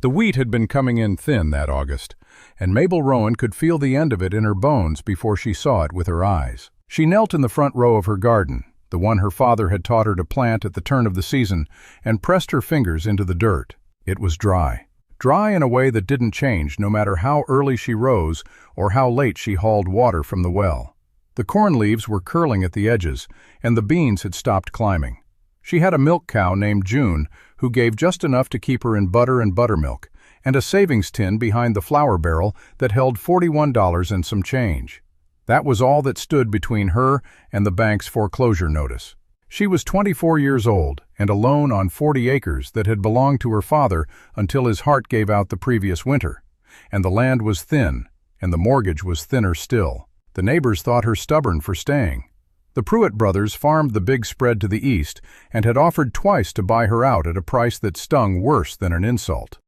The wheat had been coming in thin that August, and Mabel Rowan could feel the end of it in her bones before she saw it with her eyes. She knelt in the front row of her garden, the one her father had taught her to plant at the turn of the season, and pressed her fingers into the dirt. It was dry. Dry in a way that didn't change no matter how early she rose or how late she hauled water from the well. The corn leaves were curling at the edges, and the beans had stopped climbing. She had a milk cow named June who gave just enough to keep her in butter and buttermilk, and a savings tin behind the flour barrel that held $41 and some change. That was all that stood between her and the bank's foreclosure notice. She was 24 years old and alone on 40 acres that had belonged to her father until his heart gave out the previous winter. And the land was thin, and the mortgage was thinner still. The neighbors thought her stubborn for staying. The Pruitt brothers farmed the big spread to the east and had offered twice to buy her out at a price that stung worse than an insult.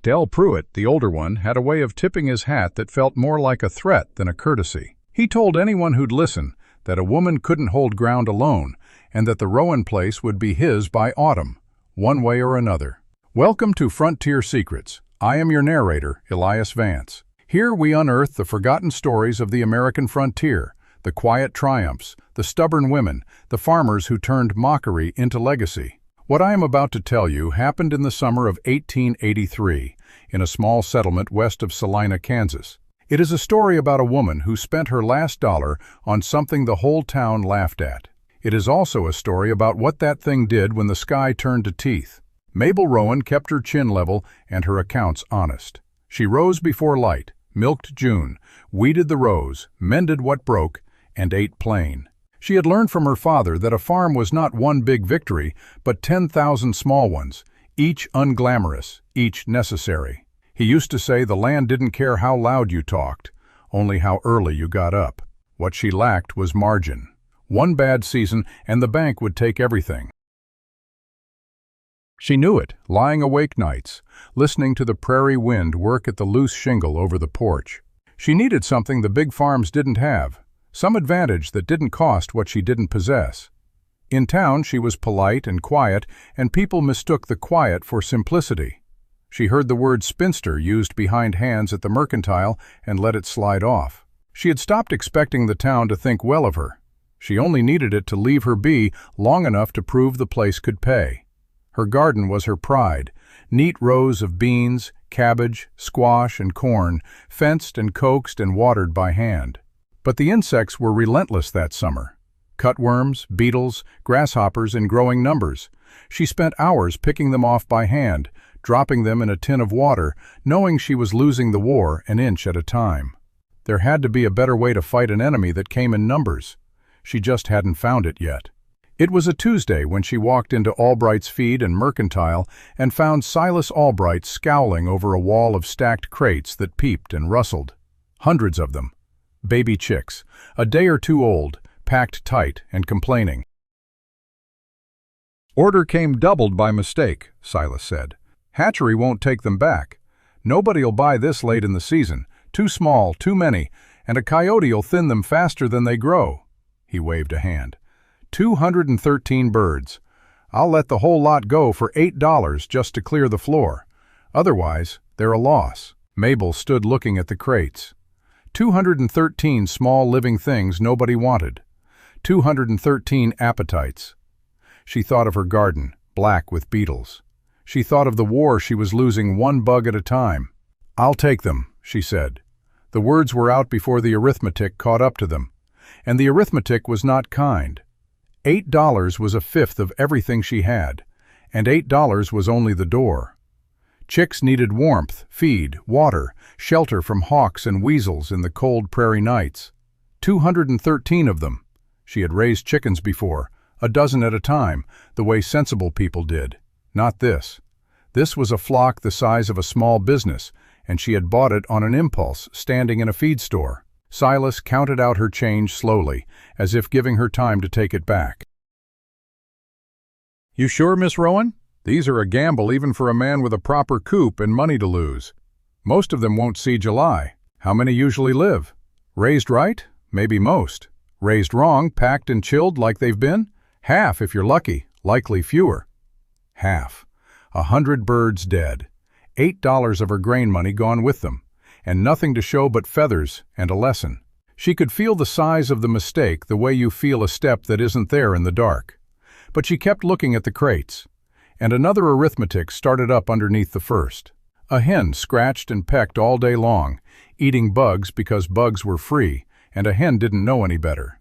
Del Pruitt, the older one, had a way of tipping his hat that felt more like a threat than a courtesy. He told anyone who'd listen that a woman couldn't hold ground alone and that the Rowan place would be his by autumn, one way or another. Welcome to Frontier Secrets. I am your narrator, Elias Vance. Here we unearth the forgotten stories of the American frontier, the quiet triumphs, the stubborn women, the farmers who turned mockery into legacy. What I am about to tell you happened in the summer of 1883 in a small settlement west of Salina, Kansas. It is a story about a woman who spent her last dollar on something the whole town laughed at. It is also a story about what that thing did when the sky turned to teeth. Mabel Rowan kept her chin level and her accounts honest. She rose before light, milked June, weeded the rows, mended what broke, and ate plain. She had learned from her father that a farm was not one big victory, but 10,000 small ones, each unglamorous, each necessary. He used to say the land didn't care how loud you talked, only how early you got up. What she lacked was margin. One bad season and the bank would take everything. She knew it, lying awake nights, listening to the prairie wind work at the loose shingle over the porch. She needed something the big farms didn't have, some advantage that didn't cost what she didn't possess. In town she was polite and quiet, and people mistook the quiet for simplicity. She heard the word spinster used behind hands at the mercantile and let it slide off. She had stopped expecting the town to think well of her. She only needed it to leave her be long enough to prove the place could pay. Her garden was her pride, neat rows of beans, cabbage, squash, and corn, fenced and coaxed and watered by hand. But the insects were relentless that summer. Cutworms, beetles, grasshoppers in growing numbers. She spent hours picking them off by hand, dropping them in a tin of water, knowing she was losing the war an inch at a time. There had to be a better way to fight an enemy that came in numbers. She just hadn't found it yet. It was a Tuesday when she walked into Albright's feed and mercantile and found Silas Albright scowling over a wall of stacked crates that peeped and rustled. Hundreds of them. Baby chicks, a day or two old, packed tight and complaining. "Order came doubled by mistake," Silas said. "Hatchery won't take them back. Nobody'll buy this late in the season. Too small, too many, and a coyote'll thin them faster than they grow." He waved a hand. 213 birds. I'll let the whole lot go for $8 just to clear the floor. Otherwise, they're a loss. Mabel stood looking at the crates. 213 small living things nobody wanted. 213 appetites. She thought of her garden, black with beetles. She thought of the war she was losing one bug at a time. "I'll take them," she said. The words were out before the arithmetic caught up to them. And the arithmetic was not kind. $8 was a fifth of everything she had, and $8 was only the door. Chicks needed warmth, feed, water, shelter from hawks and weasels in the cold prairie nights. 213 of them. She had raised chickens before, a dozen at a time, the way sensible people did. Not this. This was a flock the size of a small business, and she had bought it on an impulse, standing in a feed store. Silas counted out her change slowly, as if giving her time to take it back. "You sure, Miss Rowan? These are a gamble even for a man with a proper coop and money to lose. Most of them won't see July. How many usually live? Raised right? Maybe most. Raised wrong, packed and chilled like they've been? Half if you're lucky, likely fewer." Half. 100 birds dead, $8 of her grain money gone with them, and nothing to show but feathers and a lesson. She could feel the size of the mistake the way you feel a step that isn't there in the dark. But she kept looking at the crates, and another arithmetic started up underneath the first. A hen scratched and pecked all day long, eating bugs because bugs were free, and a hen didn't know any better.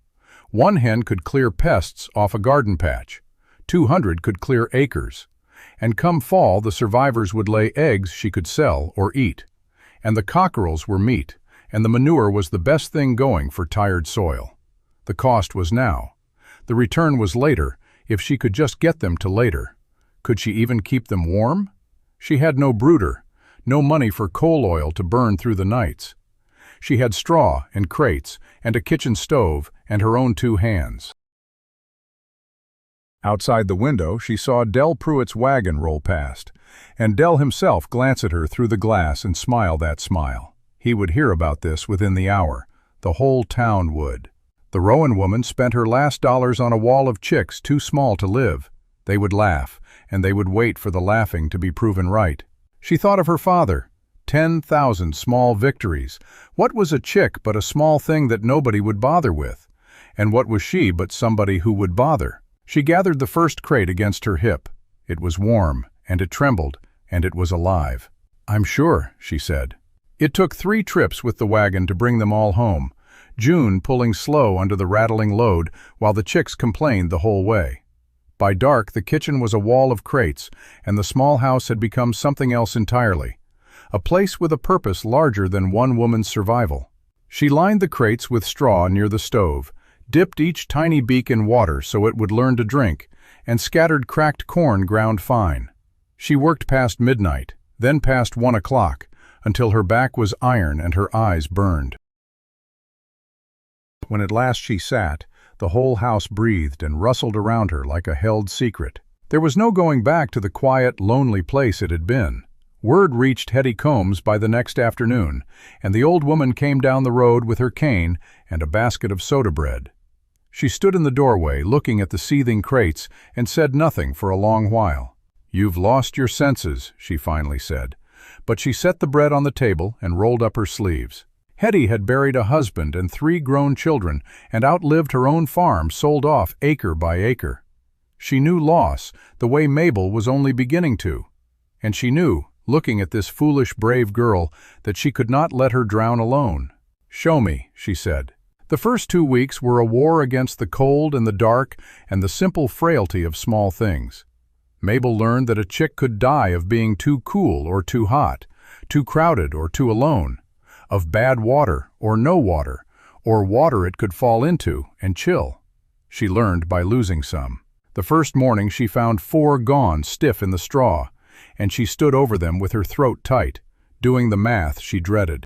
One hen could clear pests off a garden patch. 200 could clear acres. And come fall, the survivors would lay eggs she could sell or eat. And the cockerels were meat, and the manure was the best thing going for tired soil. The cost was now. The return was later, if she could just get them to later. Could she even keep them warm? She had no brooder, no money for coal oil to burn through the nights. She had straw and crates and a kitchen stove and her own 2 hands. Outside the window, she saw Del Pruitt's wagon roll past, and Del himself glance at her through the glass and smile that smile. He would hear about this within the hour. The whole town would. The Rowan woman spent her last dollars on a wall of chicks too small to live. They would laugh, and they would wait for the laughing to be proven right. She thought of her father. 10,000 small victories. What was a chick but a small thing that nobody would bother with? And what was she but somebody who would bother? She gathered the first crate against her hip. It was warm, and it trembled, and it was alive. "I'm sure," she said. It took 3 trips with the wagon to bring them all home, June pulling slow under the rattling load while the chicks complained the whole way. By dark, the kitchen was a wall of crates, and the small house had become something else entirely. A place with a purpose larger than one woman's survival. She lined the crates with straw near the stove, dipped each tiny beak in water so it would learn to drink, and scattered cracked corn ground fine. She worked past midnight, then past 1 o'clock, until her back was iron and her eyes burned. When at last she sat, the whole house breathed and rustled around her like a held secret. There was no going back to the quiet, lonely place it had been. Word reached Hetty Combs by the next afternoon, and the old woman came down the road with her cane and a basket of soda bread. She stood in the doorway, looking at the seething crates, and said nothing for a long while. "You've lost your senses," she finally said. But she set the bread on the table and rolled up her sleeves. Hetty had buried a husband and 3 grown children and outlived her own farm, sold off acre by acre. She knew loss, the way Mabel was only beginning to. And she knew, looking at this foolish, brave girl, that she could not let her drown alone. "Show me," she said. The first 2 weeks were a war against the cold and the dark and the simple frailty of small things. Mabel learned that a chick could die of being too cool or too hot, too crowded or too alone, of bad water or no water, or water it could fall into and chill. She learned by losing some. The first morning she found 4 gone stiff in the straw, and she stood over them with her throat tight, doing the math she dreaded.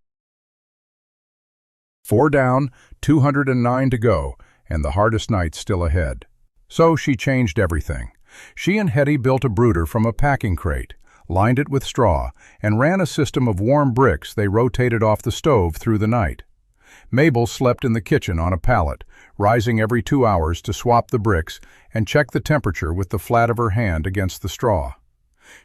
4 down, 209 to go, and the hardest night still ahead. So she changed everything. She and Hetty built a brooder from a packing crate, lined it with straw, and ran a system of warm bricks they rotated off the stove through the night. Mabel slept in the kitchen on a pallet, rising every 2 hours to swap the bricks and check the temperature with the flat of her hand against the straw.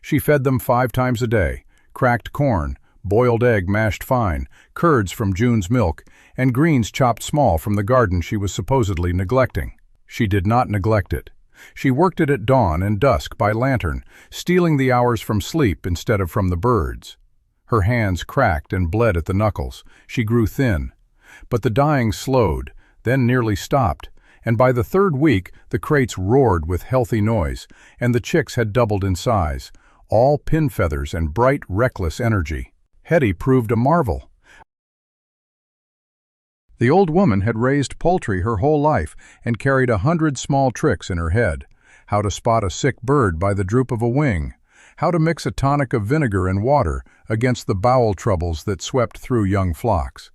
She fed them 5 times a day, cracked corn, boiled egg mashed fine, curds from June's milk, and greens chopped small from the garden she was supposedly neglecting. She did not neglect it. She worked it at dawn and dusk by lantern, stealing the hours from sleep instead of from the birds. Her hands cracked and bled at the knuckles. She grew thin. But the dying slowed, then nearly stopped, and by the 3rd week the crates roared with healthy noise, and the chicks had doubled in size, all pin feathers and bright, reckless energy. Hetty proved a marvel. The old woman had raised poultry her whole life and carried 100 small tricks in her head. How to spot a sick bird by the droop of a wing. How to mix a tonic of vinegar and water against the bowel troubles that swept through young flocks.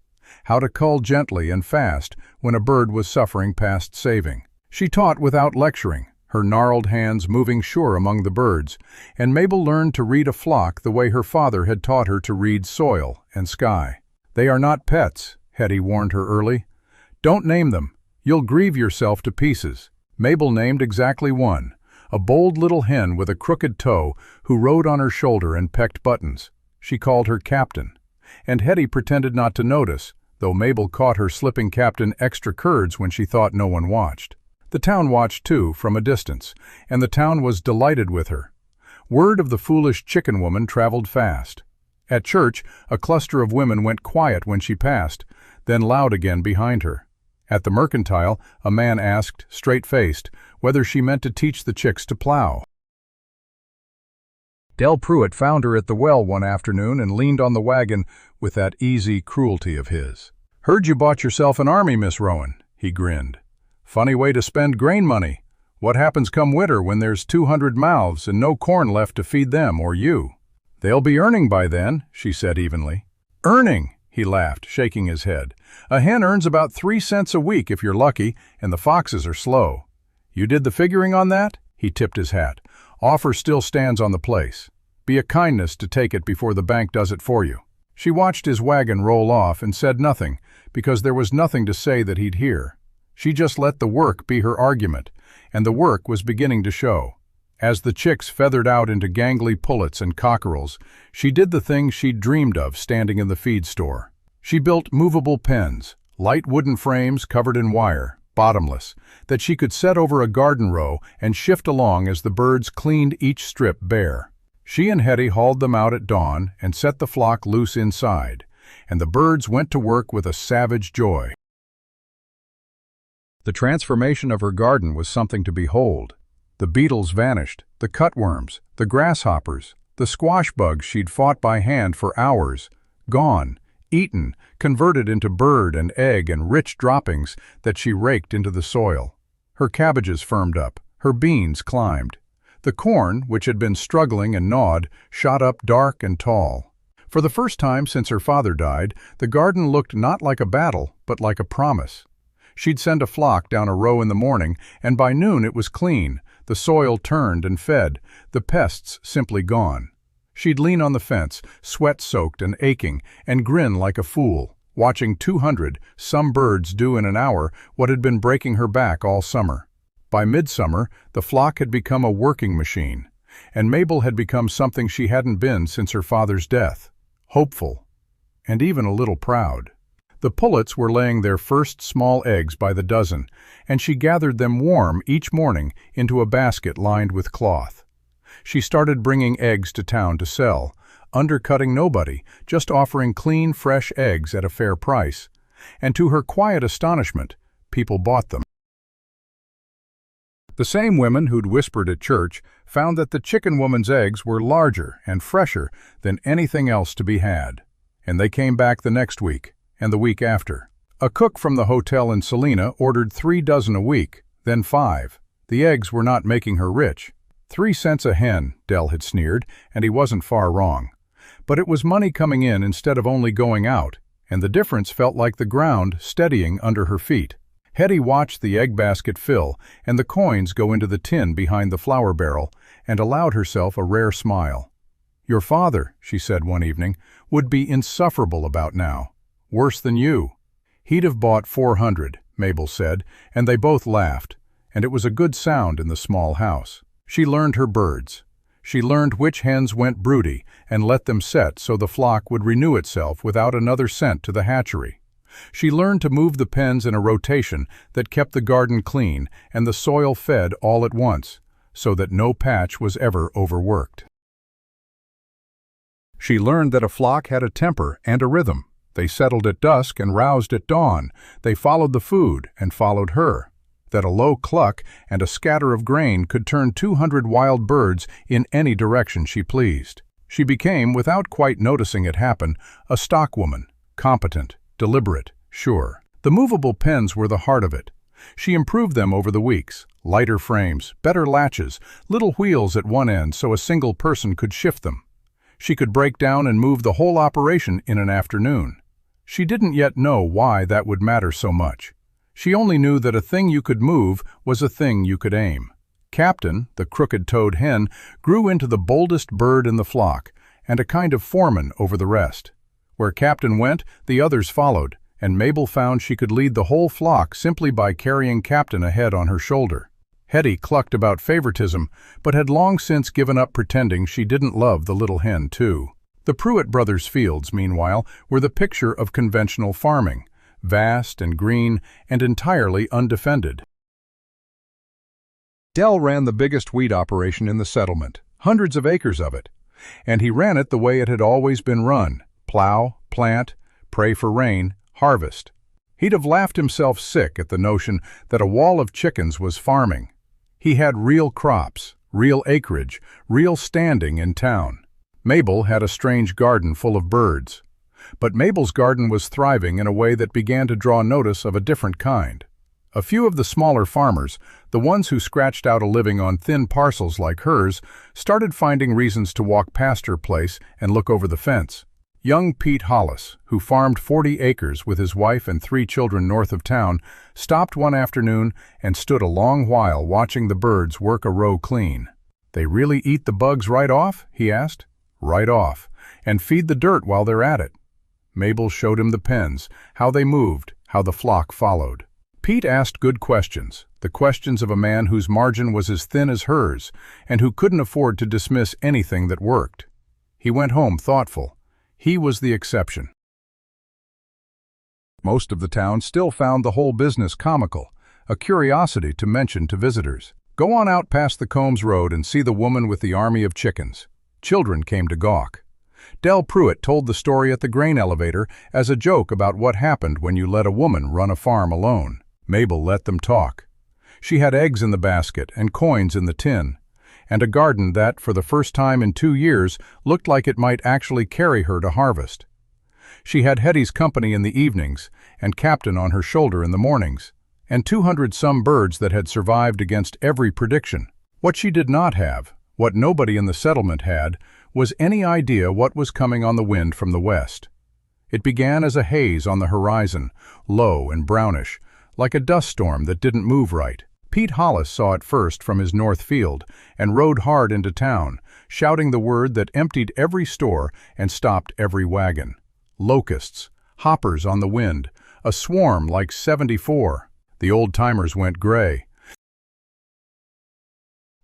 How to cull gently and fast when a bird was suffering past saving. She taught without lecturing, her gnarled hands moving sure among the birds, and Mabel learned to read a flock the way her father had taught her to read soil and sky. "They are not pets," Hetty warned her early. "Don't name them. You'll grieve yourself to pieces." Mabel named exactly one, a bold little hen with a crooked toe who rode on her shoulder and pecked buttons. She called her Captain. And Hetty pretended not to notice, though Mabel caught her slipping Captain extra curds when she thought no one watched. The town watched too, from a distance, and the town was delighted with her. Word of the foolish chicken woman traveled fast. At church, a cluster of women went quiet when she passed, then loud again behind her. At the mercantile, a man asked, straight-faced, whether she meant to teach the chicks to plow. Del Pruitt found her at the well one afternoon and leaned on the wagon with that easy cruelty of his. "Heard you bought yourself an army, Miss Rowan," he grinned. "Funny way to spend grain money. What happens come winter when there's 200 mouths and no corn left to feed them or you?" "They'll be earning by then," she said evenly. "Earning?" he laughed, shaking his head. "A hen earns about 3 cents a week if you're lucky, and the foxes are slow. You did the figuring on that?" He tipped his hat. "Offer still stands on the place. Be a kindness to take it before the bank does it for you." She watched his wagon roll off and said nothing, because there was nothing to say that he'd hear. She just let the work be her argument, and the work was beginning to show. As the chicks feathered out into gangly pullets and cockerels, she did the thing she'd dreamed of standing in the feed store. She built movable pens, light wooden frames covered in wire, bottomless, that she could set over a garden row and shift along as the birds cleaned each strip bare. She and Hetty hauled them out at dawn and set the flock loose inside, and the birds went to work with a savage joy. The transformation of her garden was something to behold. The beetles vanished, the cutworms, the grasshoppers, the squash bugs she'd fought by hand for hours, gone, eaten, converted into bird and egg and rich droppings that she raked into the soil. Her cabbages firmed up, her beans climbed. The corn, which had been struggling and gnawed, shot up dark and tall. For the first time since her father died, the garden looked not like a battle, but like a promise. She'd send a flock down a row in the morning, and by noon it was clean, the soil turned and fed, the pests simply gone. She'd lean on the fence, sweat-soaked and aching, and grin like a fool, watching 200, some birds do in an hour what had been breaking her back all summer. By midsummer, the flock had become a working machine, and Mabel had become something she hadn't been since her father's death, hopeful, and even a little proud. The pullets were laying their first small eggs by the dozen, and she gathered them warm each morning into a basket lined with cloth. She started bringing eggs to town to sell, undercutting nobody, just offering clean, fresh eggs at a fair price. And to her quiet astonishment, people bought them. The same women who'd whispered at church found that the chicken woman's eggs were larger and fresher than anything else to be had. And they came back the next week, and the week after. A cook from the hotel in Salina ordered 3 dozen a week, then 5. The eggs were not making her rich. 3 cents a hen, Del had sneered, and he wasn't far wrong. But it was money coming in instead of only going out, and the difference felt like the ground steadying under her feet. Hetty watched the egg basket fill and the coins go into the tin behind the flour barrel, and allowed herself a rare smile. "Your father," she said one evening, "would be insufferable about now. Worse than you." "He'd have bought 400, Mabel said, and they both laughed, and it was a good sound in the small house. She learned her birds. She learned which hens went broody and let them set so the flock would renew itself without another cent to the hatchery. She learned to move the pens in a rotation that kept the garden clean and the soil fed all at once, so that no patch was ever overworked. She learned that a flock had a temper and a rhythm. They settled at dusk and roused at dawn. They followed the food and followed her. That a low cluck and a scatter of grain could turn 200 wild birds in any direction she pleased. She became, without quite noticing it happen, a stockwoman, competent, deliberate, sure. The movable pens were the heart of it. She improved them over the weeks. Lighter frames, better latches, little wheels at one end so a single person could shift them. She could break down and move the whole operation in an afternoon. She didn't yet know why that would matter so much. She only knew that a thing you could move was a thing you could aim. Captain, the crooked-toed hen, grew into the boldest bird in the flock, and a kind of foreman over the rest. Where Captain went, the others followed, and Mabel found she could lead the whole flock simply by carrying Captain ahead on her shoulder. Hetty clucked about favoritism, but had long since given up pretending she didn't love the little hen, too. The Pruitt brothers' fields, meanwhile, were the picture of conventional farming, vast and green and entirely undefended. Dell ran the biggest wheat operation in the settlement, hundreds of acres of it, and he ran it the way it had always been run: plow, plant, pray for rain, harvest. He'd have laughed himself sick at the notion that a wall of chickens was farming. He had real crops, real acreage, real standing in town. Mabel had a strange garden full of birds. But Mabel's garden was thriving in a way that began to draw notice of a different kind. A few of the smaller farmers, the ones who scratched out a living on thin parcels like hers, started finding reasons to walk past her place and look over the fence. Young Pete Hollis, who farmed 40 acres with his wife and 3 children north of town, stopped one afternoon and stood a long while watching the birds work a row clean. "They really eat the bugs right off?" he asked. "Right off, and feed the dirt while they're at it." Mabel showed him the pens, how they moved, how the flock followed. Pete asked good questions, the questions of a man whose margin was as thin as hers, and who couldn't afford to dismiss anything that worked. He went home thoughtful. He was the exception. Most of the town still found the whole business comical, a curiosity to mention to visitors. Go on out past the Combs Road and see the woman with the army of chickens. Children came to gawk. Dell Pruitt told the story at the grain elevator as a joke about what happened when you let a woman run a farm alone. Mabel let them talk. She had eggs in the basket and coins in the tin, and a garden that, for the first time in 2 years, looked like it might actually carry her to harvest. She had Hetty's company in the evenings, and Captain on her shoulder in the mornings, and 200-some birds that had survived against every prediction. What she did not have, what nobody in the settlement had, was any idea what was coming on the wind from the west. It began as a haze on the horizon, low and brownish, like a dust storm that didn't move right. Pete Hollis saw it first from his north field and rode hard into town, shouting the word that emptied every store and stopped every wagon. Locusts, hoppers on the wind, a swarm like 74. The old-timers went gray.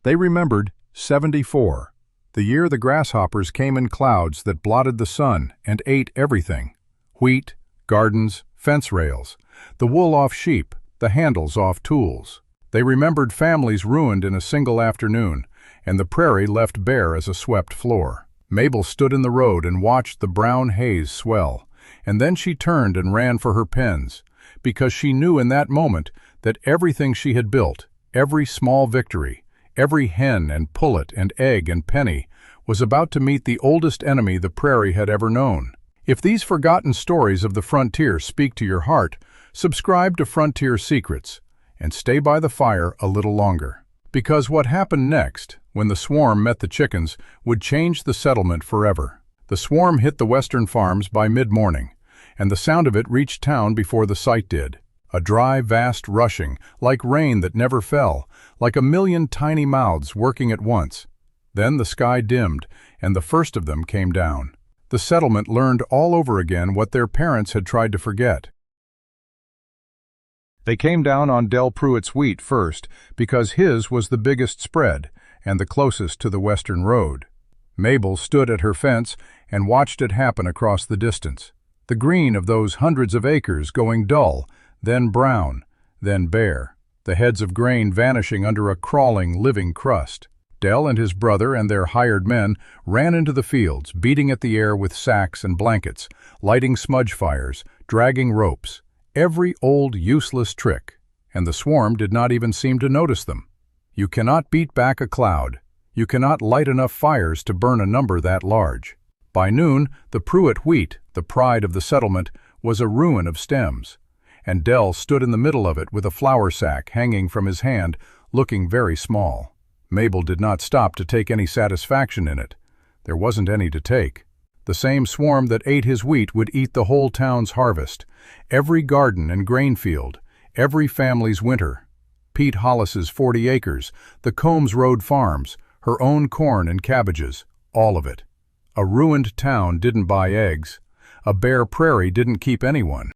They remembered 74, the year the grasshoppers came in clouds that blotted the sun and ate everything: wheat, gardens, fence rails, the wool off sheep, the handles off tools. They remembered families ruined in a single afternoon, and the prairie left bare as a swept floor. Mabel stood in the road and watched the brown haze swell, and then she turned and ran for her pens, because she knew in that moment that everything she had built, every small victory, every hen and pullet and egg and penny, was about to meet the oldest enemy the prairie had ever known. If these forgotten stories of the frontier speak to your heart, subscribe to Frontier Secrets, and stay by the fire a little longer. Because what happened next, when the swarm met the chickens, would change the settlement forever. The swarm hit the western farms by mid-morning, and the sound of it reached town before the sight did. A dry, vast rushing, like rain that never fell, like a million tiny mouths working at once. Then the sky dimmed, and the first of them came down. The settlement learned all over again what their parents had tried to forget. They came down on Dell Pruitt's wheat first, because his was the biggest spread and the closest to the western road. Mabel stood at her fence and watched it happen across the distance. The green of those hundreds of acres going dull, then brown, then bare, the heads of grain vanishing under a crawling, living crust. Dell and his brother and their hired men ran into the fields, beating at the air with sacks and blankets, lighting smudge fires, dragging ropes. Every old, useless trick, and the swarm did not even seem to notice them. You cannot beat back a cloud. You cannot light enough fires to burn a number that large. By noon, the Pruitt wheat, the pride of the settlement, was a ruin of stems, and Dell stood in the middle of it with a flour sack hanging from his hand, looking very small. Mabel did not stop to take any satisfaction in it. There wasn't any to take. The same swarm that ate his wheat would eat the whole town's harvest, every garden and grain field, every family's winter. Pete Hollis's 40 acres, the Combs Road farms, her own corn and cabbages, all of it. A ruined town didn't buy eggs. A bare prairie didn't keep anyone.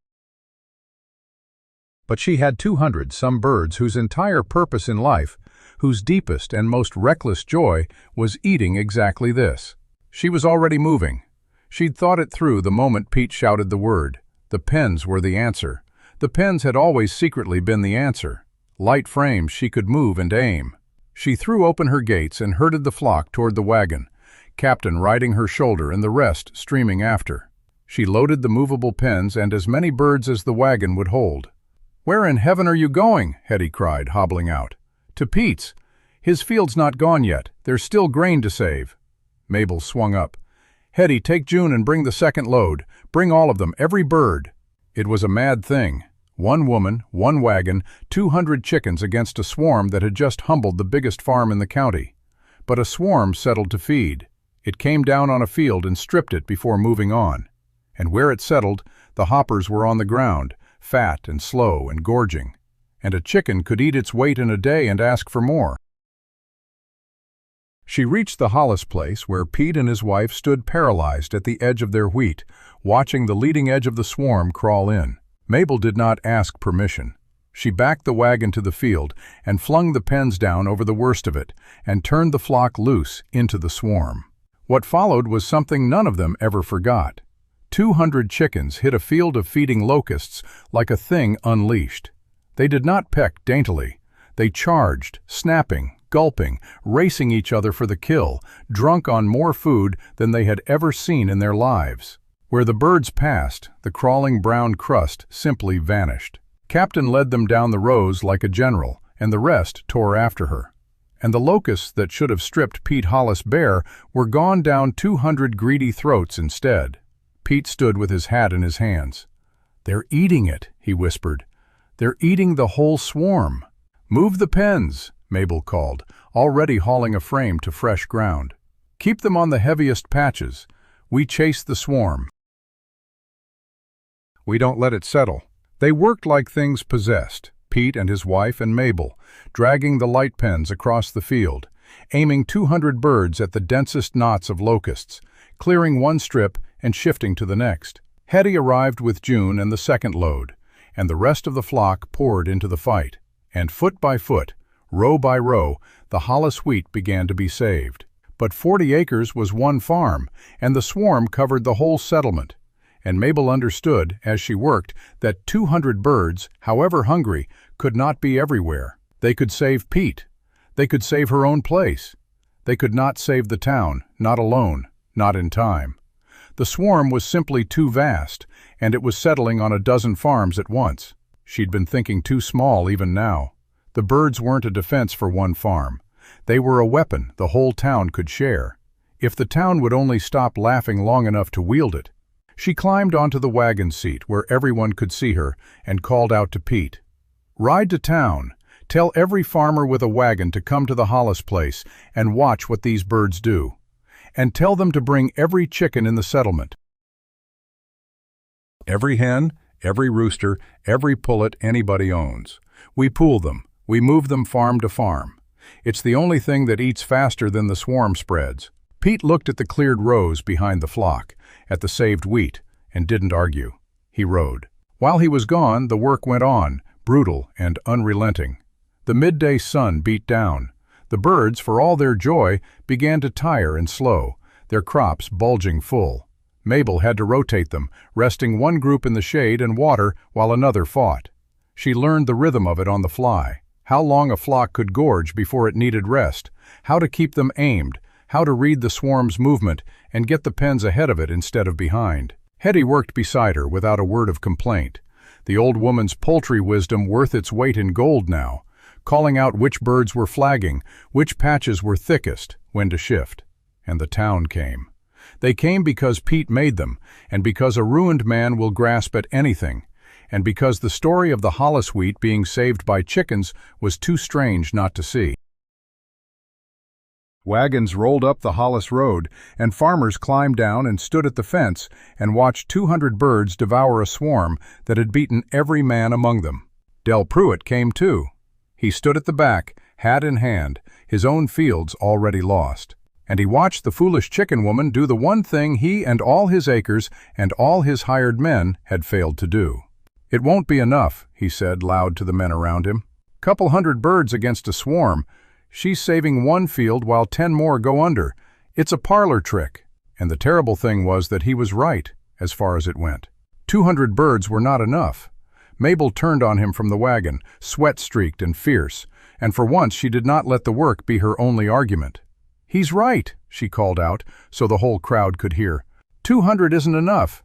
But she had 200-some birds whose entire purpose in life whose deepest and most reckless joy was eating exactly this. She was already moving. She'd thought it through the moment Pete shouted the word. The pens were the answer. The pens had always secretly been the answer. Light frames she could move and aim. She threw open her gates and herded the flock toward the wagon, Captain riding her shoulder and the rest streaming after. She loaded the movable pens and as many birds as the wagon would hold. "Where in heaven are you going?" Hetty cried, hobbling out. "To Pete's. His field's not gone yet. There's still grain to save." Mabel swung up. "Hetty, take June and bring the second load. Bring all of them, every bird." It was a mad thing. One woman, one wagon, 200 chickens against a swarm that had just humbled the biggest farm in the county. But a swarm settled to feed. It came down on a field and stripped it before moving on. And where it settled, the hoppers were on the ground, fat and slow and gorging. And a chicken could eat its weight in a day and ask for more. She reached the Hollis place where Pete and his wife stood paralyzed at the edge of their wheat, watching the leading edge of the swarm crawl in. Mabel did not ask permission. She backed the wagon to the field and flung the pens down over the worst of it and turned the flock loose into the swarm. What followed was something none of them ever forgot. 200 chickens hit a field of feeding locusts like a thing unleashed. They did not peck daintily. They charged, snapping, gulping, racing each other for the kill, drunk on more food than they had ever seen in their lives. Where the birds passed, the crawling brown crust simply vanished. Captain led them down the rows like a general, and the rest tore after her. And the locusts that should have stripped Pete Hollis bare were gone down 200 greedy throats instead. Pete stood with his hat in his hands. "They're eating it," he whispered. "They're eating the whole swarm." "Move the pens," Mabel called, already hauling a frame to fresh ground. "Keep them on the heaviest patches. We chase the swarm. We don't let it settle." They worked like things possessed, Pete and his wife and Mabel, dragging the light pens across the field, aiming 200 birds at the densest knots of locusts, clearing one strip and shifting to the next. Hetty arrived with June and the second load, and the rest of the flock poured into the fight. And foot by foot, row by row, the Hollis wheat began to be saved. But 40 acres was one farm, and the swarm covered the whole settlement. And Mabel understood, as she worked, that 200 birds, however hungry, could not be everywhere. They could save Pete. They could save her own place. They could not save the town, not alone, not in time. The swarm was simply too vast, and it was settling on a dozen farms at once. She'd been thinking too small even now. The birds weren't a defense for one farm. They were a weapon the whole town could share. If the town would only stop laughing long enough to wield it. She climbed onto the wagon seat where everyone could see her and called out to Pete. "Ride to town. Tell every farmer with a wagon to come to the Hollis place and watch what these birds do. And tell them to bring every chicken in the settlement. Every hen, every rooster, every pullet anybody owns. We pool them. We move them farm to farm. It's the only thing that eats faster than the swarm spreads." Pete looked at the cleared rows behind the flock, at the saved wheat, and didn't argue. He rode. While he was gone, the work went on, brutal and unrelenting. The midday sun beat down. The birds, for all their joy, began to tire and slow, their crops bulging full. Mabel had to rotate them, resting one group in the shade and water while another fought. She learned the rhythm of it on the fly, how long a flock could gorge before it needed rest, how to keep them aimed, how to read the swarm's movement and get the pens ahead of it instead of behind. Hetty worked beside her without a word of complaint, the old woman's poultry wisdom worth its weight in gold now, calling out which birds were flagging, which patches were thickest, when to shift. And the town came. They came because Pete made them, and because a ruined man will grasp at anything, and because the story of the Hollis wheat being saved by chickens was too strange not to see. Wagons rolled up the Hollis road, and farmers climbed down and stood at the fence and watched 200 birds devour a swarm that had beaten every man among them. Del Pruitt came too. He stood at the back, hat in hand, his own fields already lost. And he watched the foolish chicken woman do the one thing he and all his acres and all his hired men had failed to do. "It won't be enough," he said loud to the men around him. "Couple hundred birds against a swarm. She's saving one field while 10 more go under. It's a parlor trick." And the terrible thing was that he was right, as far as it went. 200 birds were not enough. Mabel turned on him from the wagon, sweat-streaked and fierce, and for once she did not let the work be her only argument. "He's right," she called out, so the whole crowd could hear. 200 isn't enough.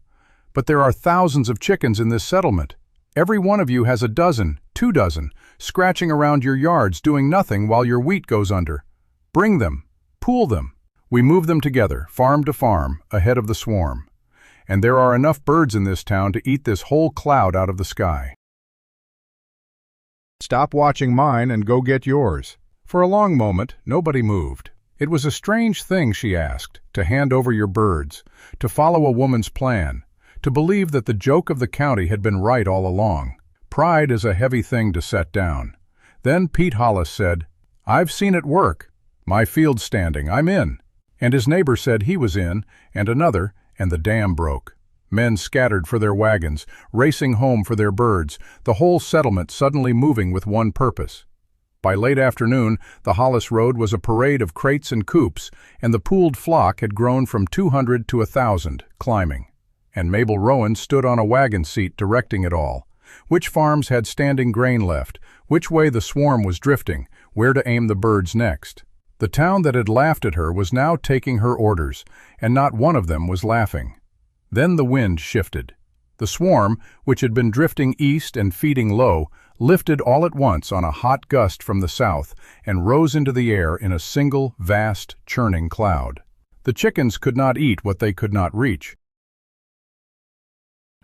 But there are thousands of chickens in this settlement. Every one of you has a dozen, 2 dozen, scratching around your yards doing nothing while your wheat goes under. Bring them. Pool them. We move them together, farm to farm, ahead of the swarm. And there are enough birds in this town to eat this whole cloud out of the sky. Stop watching mine and go get yours." For a long moment, nobody moved. It was a strange thing, she asked, to hand over your birds, to follow a woman's plan, to believe that the joke of the county had been right all along. Pride is a heavy thing to set down. Then Pete Hollis said, "I've seen it work. My field's standing, I'm in." And his neighbor said he was in, and another, and the dam broke. Men scattered for their wagons, racing home for their birds, the whole settlement suddenly moving with one purpose. By late afternoon, the Hollis Road was a parade of crates and coops, and the pooled flock had grown from 200 to 1,000, climbing. And Mabel Rowan stood on a wagon seat directing it all. Which farms had standing grain left, which way the swarm was drifting, where to aim the birds next. The town that had laughed at her was now taking her orders, and not one of them was laughing. Then the wind shifted. The swarm, which had been drifting east and feeding low, lifted all at once on a hot gust from the south and rose into the air in a single, vast, churning cloud. The chickens could not eat what they could not reach.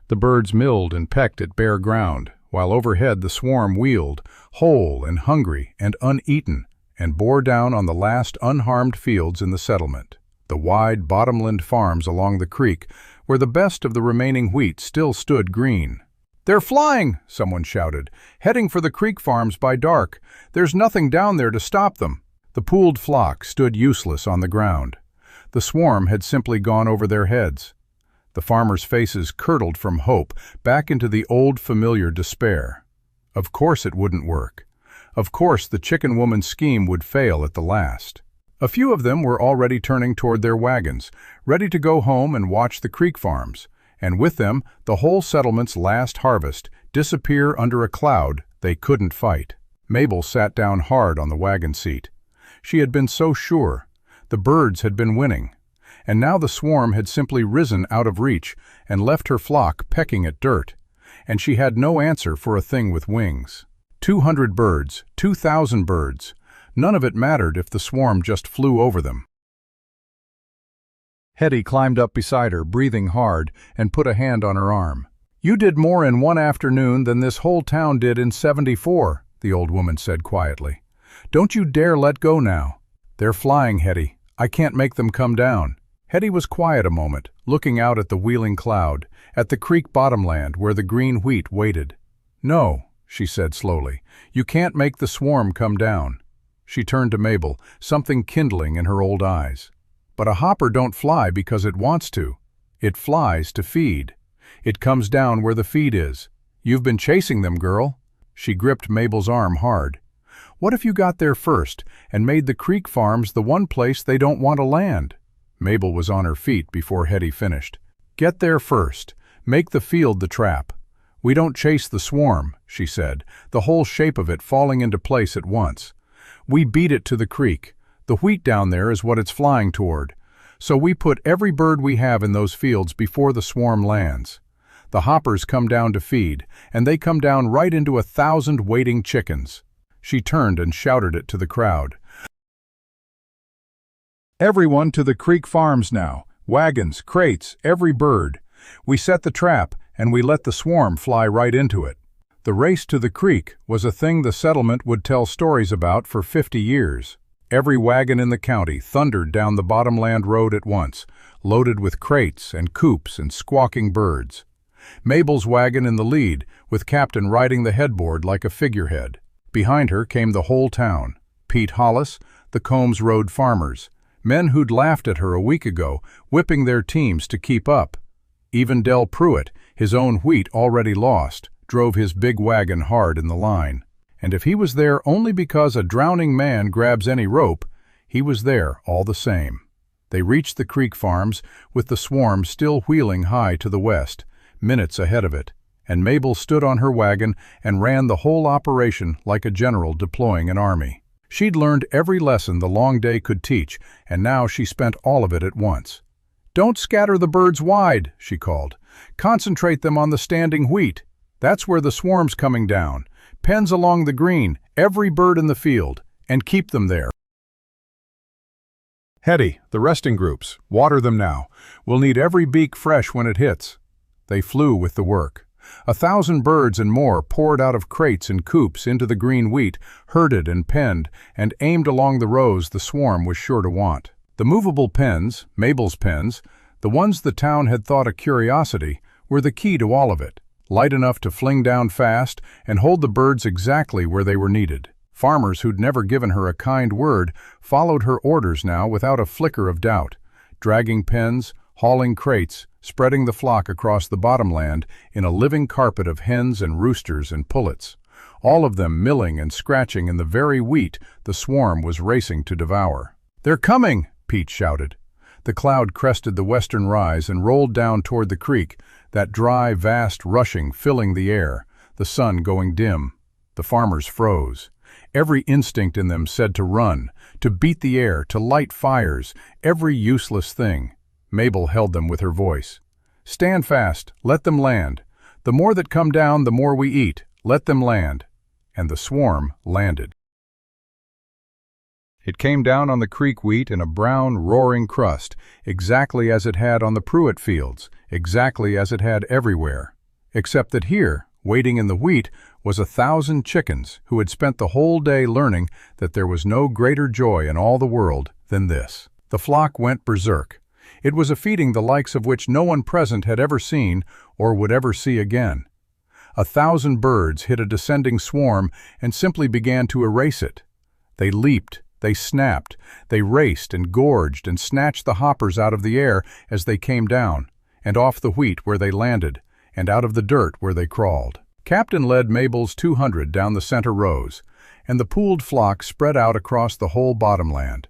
The birds milled and pecked at bare ground, while overhead the swarm wheeled, whole and hungry and uneaten, and bore down on the last unharmed fields in the settlement. The wide bottomland farms along the creek, where the best of the remaining wheat still stood green. "They're flying!" someone shouted, "heading for the creek farms by dark. There's nothing down there to stop them." The pooled flock stood useless on the ground. The swarm had simply gone over their heads. The farmers' faces curdled from hope back into the old familiar despair. Of course it wouldn't work. Of course the chicken woman's scheme would fail at the last. A few of them were already turning toward their wagons, ready to go home and watch the creek farms, and with them the whole settlement's last harvest disappear under a cloud they couldn't fight. Mabel sat down hard on the wagon seat. She had been so sure. The birds had been winning. And now the swarm had simply risen out of reach and left her flock pecking at dirt, and she had no answer for a thing with wings. 200 birds, 2,000 birds. None of it mattered if the swarm just flew over them. Hetty climbed up beside her, breathing hard, and put a hand on her arm. "You did more in one afternoon than this whole town did in 74, the old woman said quietly. "Don't you dare let go now. They're flying, Hetty. I can't make them come down." Hetty was quiet a moment, looking out at the wheeling cloud, at the creek bottomland where the green wheat waited. "No," she said slowly, "you can't make the swarm come down." She turned to Mabel, something kindling in her old eyes. "But a hopper don't fly because it wants to. It flies to feed. It comes down where the feed is. You've been chasing them, girl." She gripped Mabel's arm hard. "What if you got there first and made the creek farms the one place they don't want to land?" Mabel was on her feet before Hetty finished. "Get there first. Make the field the trap. We don't chase the swarm," she said, the whole shape of it falling into place at once. "We beat it to the creek. The wheat down there is what it's flying toward. So we put every bird we have in those fields before the swarm lands. The hoppers come down to feed, and they come down right into 1,000 waiting chickens." She turned and shouted it to the crowd. "Everyone to the creek farms now. Wagons, crates, every bird. We set the trap, and we let the swarm fly right into it." The race to the creek was a thing the settlement would tell stories about for 50 years. Every wagon in the county thundered down the bottomland road at once, loaded with crates and coops and squawking birds. Mabel's wagon in the lead, with Captain riding the headboard like a figurehead. Behind her came the whole town. Pete Hollis, the Combs Road farmers, men who'd laughed at her a week ago, whipping their teams to keep up. Even Del Pruitt, his own wheat already lost, drove his big wagon hard in the line. And if he was there only because a drowning man grabs any rope, he was there all the same. They reached the Creek Farms, with the swarm still wheeling high to the west, minutes ahead of it, and Mabel stood on her wagon and ran the whole operation like a general deploying an army. She'd learned every lesson the long day could teach, and now she spent all of it at once. "Don't scatter the birds wide," she called. "Concentrate them on the standing wheat. That's where the swarm's coming down. Pens along the green, every bird in the field, and keep them there. Hetty, the resting groups, water them now. We'll need every beak fresh when it hits." They flew with the work. 1,000 birds and more poured out of crates and coops into the green wheat, herded and penned, and aimed along the rows the swarm was sure to want. The movable pens, Mabel's pens, the ones the town had thought a curiosity, were the key to all of it. Light enough to fling down fast and hold the birds exactly where they were needed. Farmers who'd never given her a kind word followed her orders now without a flicker of doubt, dragging pens, hauling crates, spreading the flock across the bottomland in a living carpet of hens and roosters and pullets, all of them milling and scratching in the very wheat the swarm was racing to devour. "They're coming!" Pete shouted. The cloud crested the western rise and rolled down toward the creek, that dry, vast rushing filling the air, the sun going dim. The farmers froze. Every instinct in them said to run, to beat the air, to light fires, every useless thing. Mabel held them with her voice. "Stand fast, let them land. The more that come down, the more we eat. Let them land." And the swarm landed. It came down on the creek wheat in a brown, roaring crust, exactly as it had on the Pruitt fields, exactly as it had everywhere. Except that here, waiting in the wheat, was 1,000 chickens who had spent the whole day learning that there was no greater joy in all the world than this. The flock went berserk. It was a feeding the likes of which no one present had ever seen or would ever see again. 1,000 birds hit a descending swarm and simply began to erase it. They leaped, they snapped, they raced and gorged and snatched the hoppers out of the air as they came down, and off the wheat where they landed, and out of the dirt where they crawled. Captain led Mabel's 200 down the center rows, and the pooled flock spread out across the whole bottomland.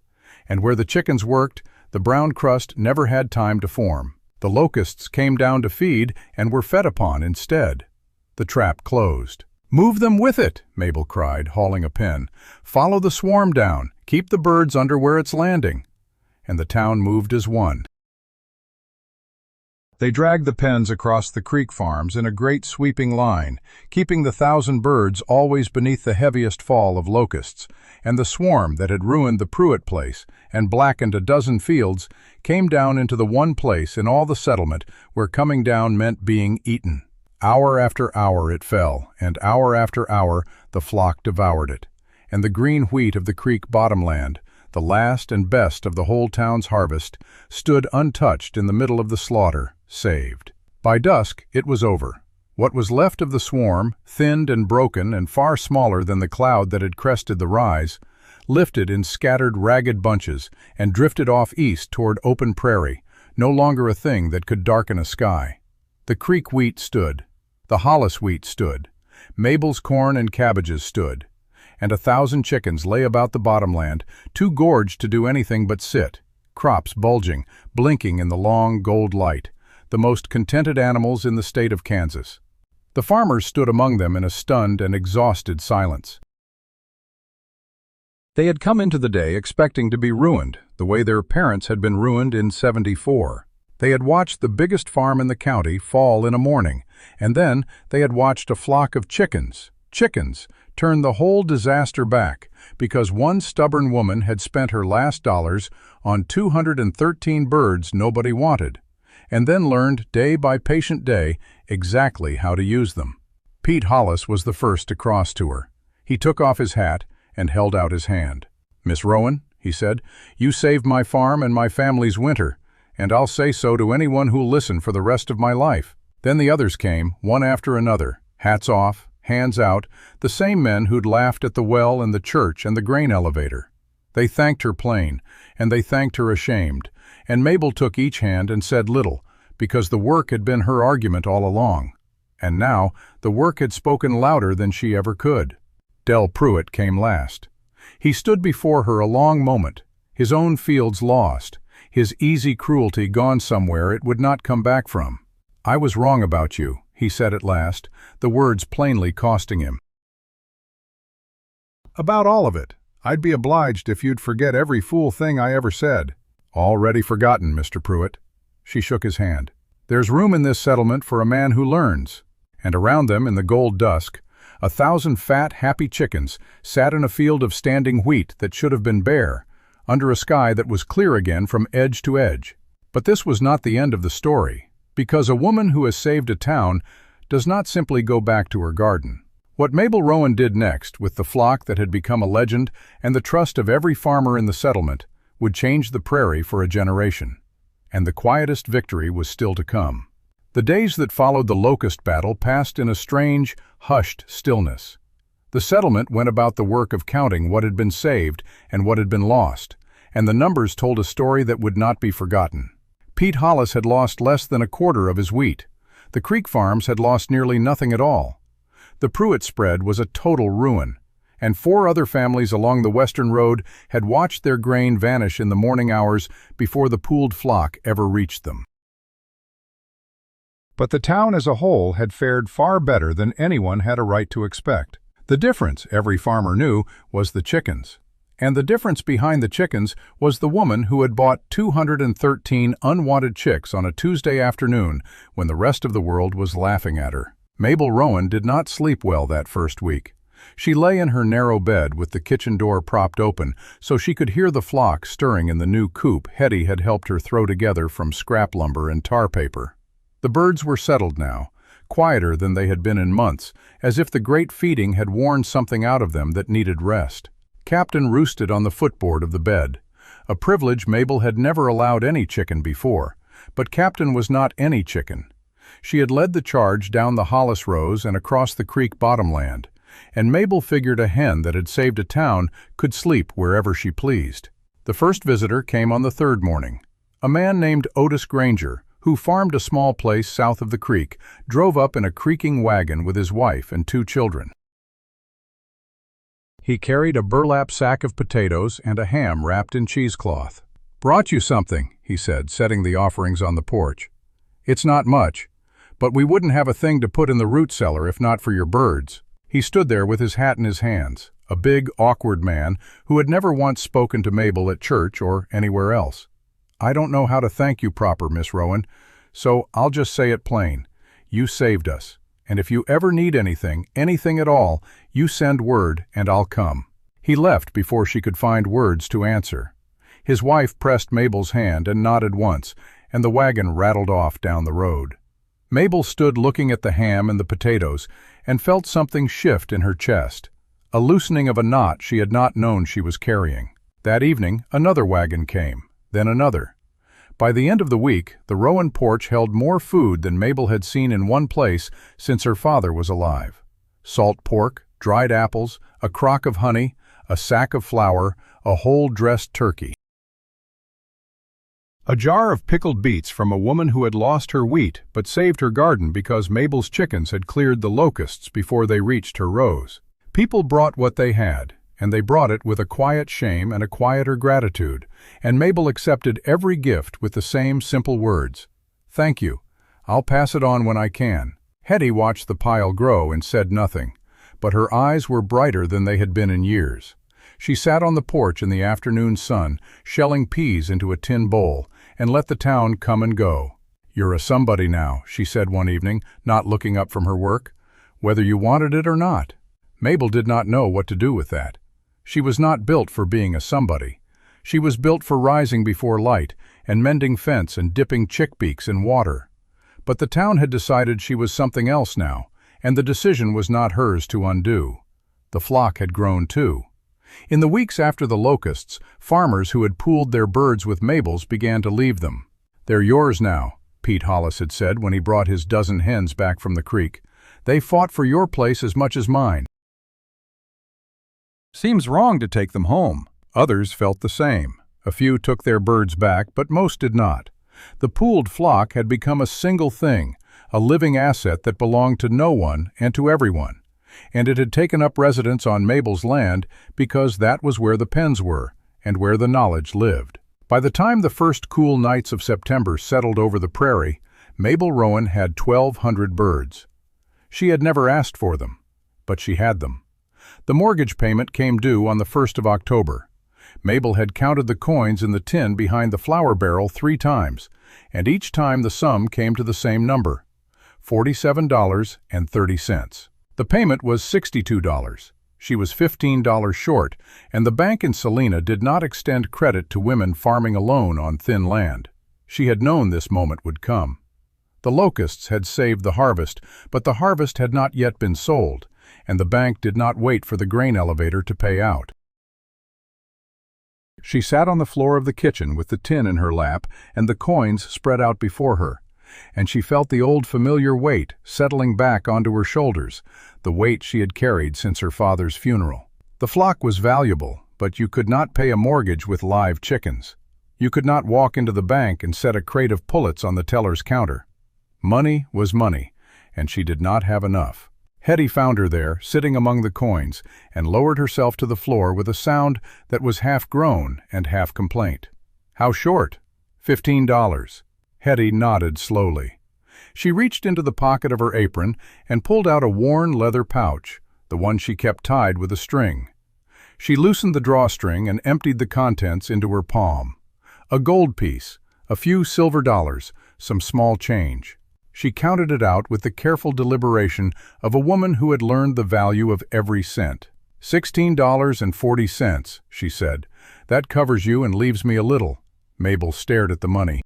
And where the chickens worked, the brown crust never had time to form. The locusts came down to feed and were fed upon instead. The trap closed. "Move them with it," Mabel cried, hauling a pen. "Follow the swarm down. Keep the birds under where it's landing." And the town moved as one. They dragged the pens across the Creek Farms in a great sweeping line, keeping the 1,000 birds always beneath the heaviest fall of locusts, and the swarm that had ruined the Pruitt place and blackened a dozen fields came down into the one place in all the settlement where coming down meant being eaten. Hour after hour it fell, and hour after hour the flock devoured it, and the green wheat of the creek bottomland, the last and best of the whole town's harvest, stood untouched in the middle of the slaughter, saved. By dusk it was over. What was left of the swarm, thinned and broken and far smaller than the cloud that had crested the rise, lifted in scattered ragged bunches and drifted off east toward open prairie, no longer a thing that could darken a sky. The creek wheat stood. The Hollis wheat stood. Mabel's corn and cabbages stood. And 1,000 chickens lay about the bottomland, too gorged to do anything but sit, crops bulging, blinking in the long gold light, the most contented animals in the state of Kansas. The farmers stood among them in a stunned and exhausted silence. They had come into the day expecting to be ruined, the way their parents had been ruined in '74. They had watched the biggest farm in the county fall in a morning, and then they had watched a flock of chickens, turn the whole disaster back because one stubborn woman had spent her last dollars on 213 birds nobody wanted, and then learned day by patient day exactly how to use them. Pete Hollis was the first to cross to her. He took off his hat and held out his hand. "Miss Rowan," he said, "you saved my farm and my family's winter, and I'll say so to anyone who'll listen for the rest of my life." Then the others came, one after another, hats off, hands out, the same men who'd laughed at the well and the church and the grain elevator. They thanked her plain, and they thanked her ashamed, and Mabel took each hand and said little, because the work had been her argument all along. And now the work had spoken louder than she ever could. Del Pruitt came last. He stood before her a long moment, his own fields lost, his easy cruelty gone somewhere it would not come back from. "I was wrong about you," he said at last, the words plainly costing him. "About all of it. I'd be obliged if you'd forget every fool thing I ever said." "Already forgotten, Mr. Pruitt." She shook his hand. "There's room in this settlement for a man who learns." And around them, in the gold dusk, 1,000 fat, happy chickens sat in a field of standing wheat that should have been bare, under a sky that was clear again from edge to edge. But this was not the end of the story, because a woman who has saved a town does not simply go back to her garden. What Mabel Rowan did next, with the flock that had become a legend and the trust of every farmer in the settlement, would change the prairie for a generation. And the quietest victory was still to come. The days that followed the locust battle passed in a strange, hushed stillness. The settlement went about the work of counting what had been saved and what had been lost, and the numbers told a story that would not be forgotten. Pete Hollis had lost less than a quarter of his wheat. The Creek farms had lost nearly nothing at all. The Pruitt spread was a total ruin, and 4 other families along the western road had watched their grain vanish in the morning hours before the pooled flock ever reached them. But the town as a whole had fared far better than anyone had a right to expect. The difference, every farmer knew, was the chickens. And the difference behind the chickens was the woman who had bought 213 unwanted chicks on a Tuesday afternoon when the rest of the world was laughing at her. Mabel Rowan did not sleep well that first week. She lay in her narrow bed with the kitchen door propped open so she could hear the flock stirring in the new coop Hetty had helped her throw together from scrap lumber and tar paper. The birds were settled now, quieter than they had been in months, as if the great feeding had worn something out of them that needed rest. Captain roosted on the footboard of the bed, a privilege Mabel had never allowed any chicken before, but Captain was not any chicken. She had led the charge down the Hollis rows and across the creek bottomland, and Mabel figured a hen that had saved a town could sleep wherever she pleased. The first visitor came on the 3rd morning. A man named Otis Granger, who farmed a small place south of the creek, drove up in a creaking wagon with his wife and 2 children. He carried a burlap sack of potatoes and a ham wrapped in cheesecloth. "Brought you something," he said, setting the offerings on the porch. "It's not much, but we wouldn't have a thing to put in the root cellar if not for your birds." He stood there with his hat in his hands, a big, awkward man who had never once spoken to Mabel at church or anywhere else. "I don't know how to thank you proper, Miss Rowan, so I'll just say it plain. You saved us, and if you ever need anything at all, you send word and I'll come." He left before she could find words to answer. His wife pressed Mabel's hand and nodded once, and the wagon rattled off down the road. Mabel stood looking at the ham and the potatoes and felt something shift in her chest, a loosening of a knot she had not known she was carrying. That evening, another wagon came, then another. By the end of the week, the Rowan porch held more food than Mabel had seen in one place since her father was alive. Salt pork, dried apples, a crock of honey, a sack of flour, a whole dressed turkey. A jar of pickled beets from a woman who had lost her wheat but saved her garden because Mabel's chickens had cleared the locusts before they reached her rows. People brought what they had, and they brought it with a quiet shame and a quieter gratitude, and Mabel accepted every gift with the same simple words. "Thank you. I'll pass it on when I can." Hetty watched the pile grow and said nothing, but her eyes were brighter than they had been in years. She sat on the porch in the afternoon sun, shelling peas into a tin bowl, and let the town come and go. "You're a somebody now," she said one evening, not looking up from her work, "whether you wanted it or not." Mabel did not know what to do with that. She was not built for being a somebody. She was built for rising before light and mending fence and dipping chick beaks in water. But the town had decided she was something else now, and the decision was not hers to undo. The flock had grown too. In the weeks after the locusts, farmers who had pooled their birds with Mabel's began to leave them. "They're yours now," Pete Hollis had said when he brought his dozen hens back from the creek. "They fought for your place as much as mine. Seems wrong to take them home." Others felt the same. A few took their birds back, but most did not. The pooled flock had become a single thing, a living asset that belonged to no one and to everyone. and it had taken up residence on Mabel's land because that was where the pens were and where the knowledge lived. By the time the first cool nights of September settled over the prairie, Mabel Rowan had 1,200 birds. She had never asked for them, but she had them. The mortgage payment came due on the 1st of October. Mabel had counted the coins in the tin behind the flour barrel 3 times, and each time the sum came to the same number, $47.30. The payment was $62. She was $15 short, and the bank in Salina did not extend credit to women farming alone on thin land. She had known this moment would come. The locusts had saved the harvest, but the harvest had not yet been sold, and the bank did not wait for the grain elevator to pay out. She sat on the floor of the kitchen with the tin in her lap and the coins spread out before her, and she felt the old familiar weight settling back onto her shoulders, the weight she had carried since her father's funeral. The flock was valuable, but you could not pay a mortgage with live chickens. You could not walk into the bank and set a crate of pullets on the teller's counter. Money was money, and she did not have enough. Hetty found her there, sitting among the coins, and lowered herself to the floor with a sound that was half groan and half complaint. "How short?" $15. Hetty nodded slowly. She reached into the pocket of her apron and pulled out a worn leather pouch, the one she kept tied with a string. She loosened the drawstring and emptied the contents into her palm. A gold piece, a few silver dollars, some small change. She counted it out with the careful deliberation of a woman who had learned the value of every cent. $16.40, she said. "That covers you and leaves me a little." Mabel stared at the money.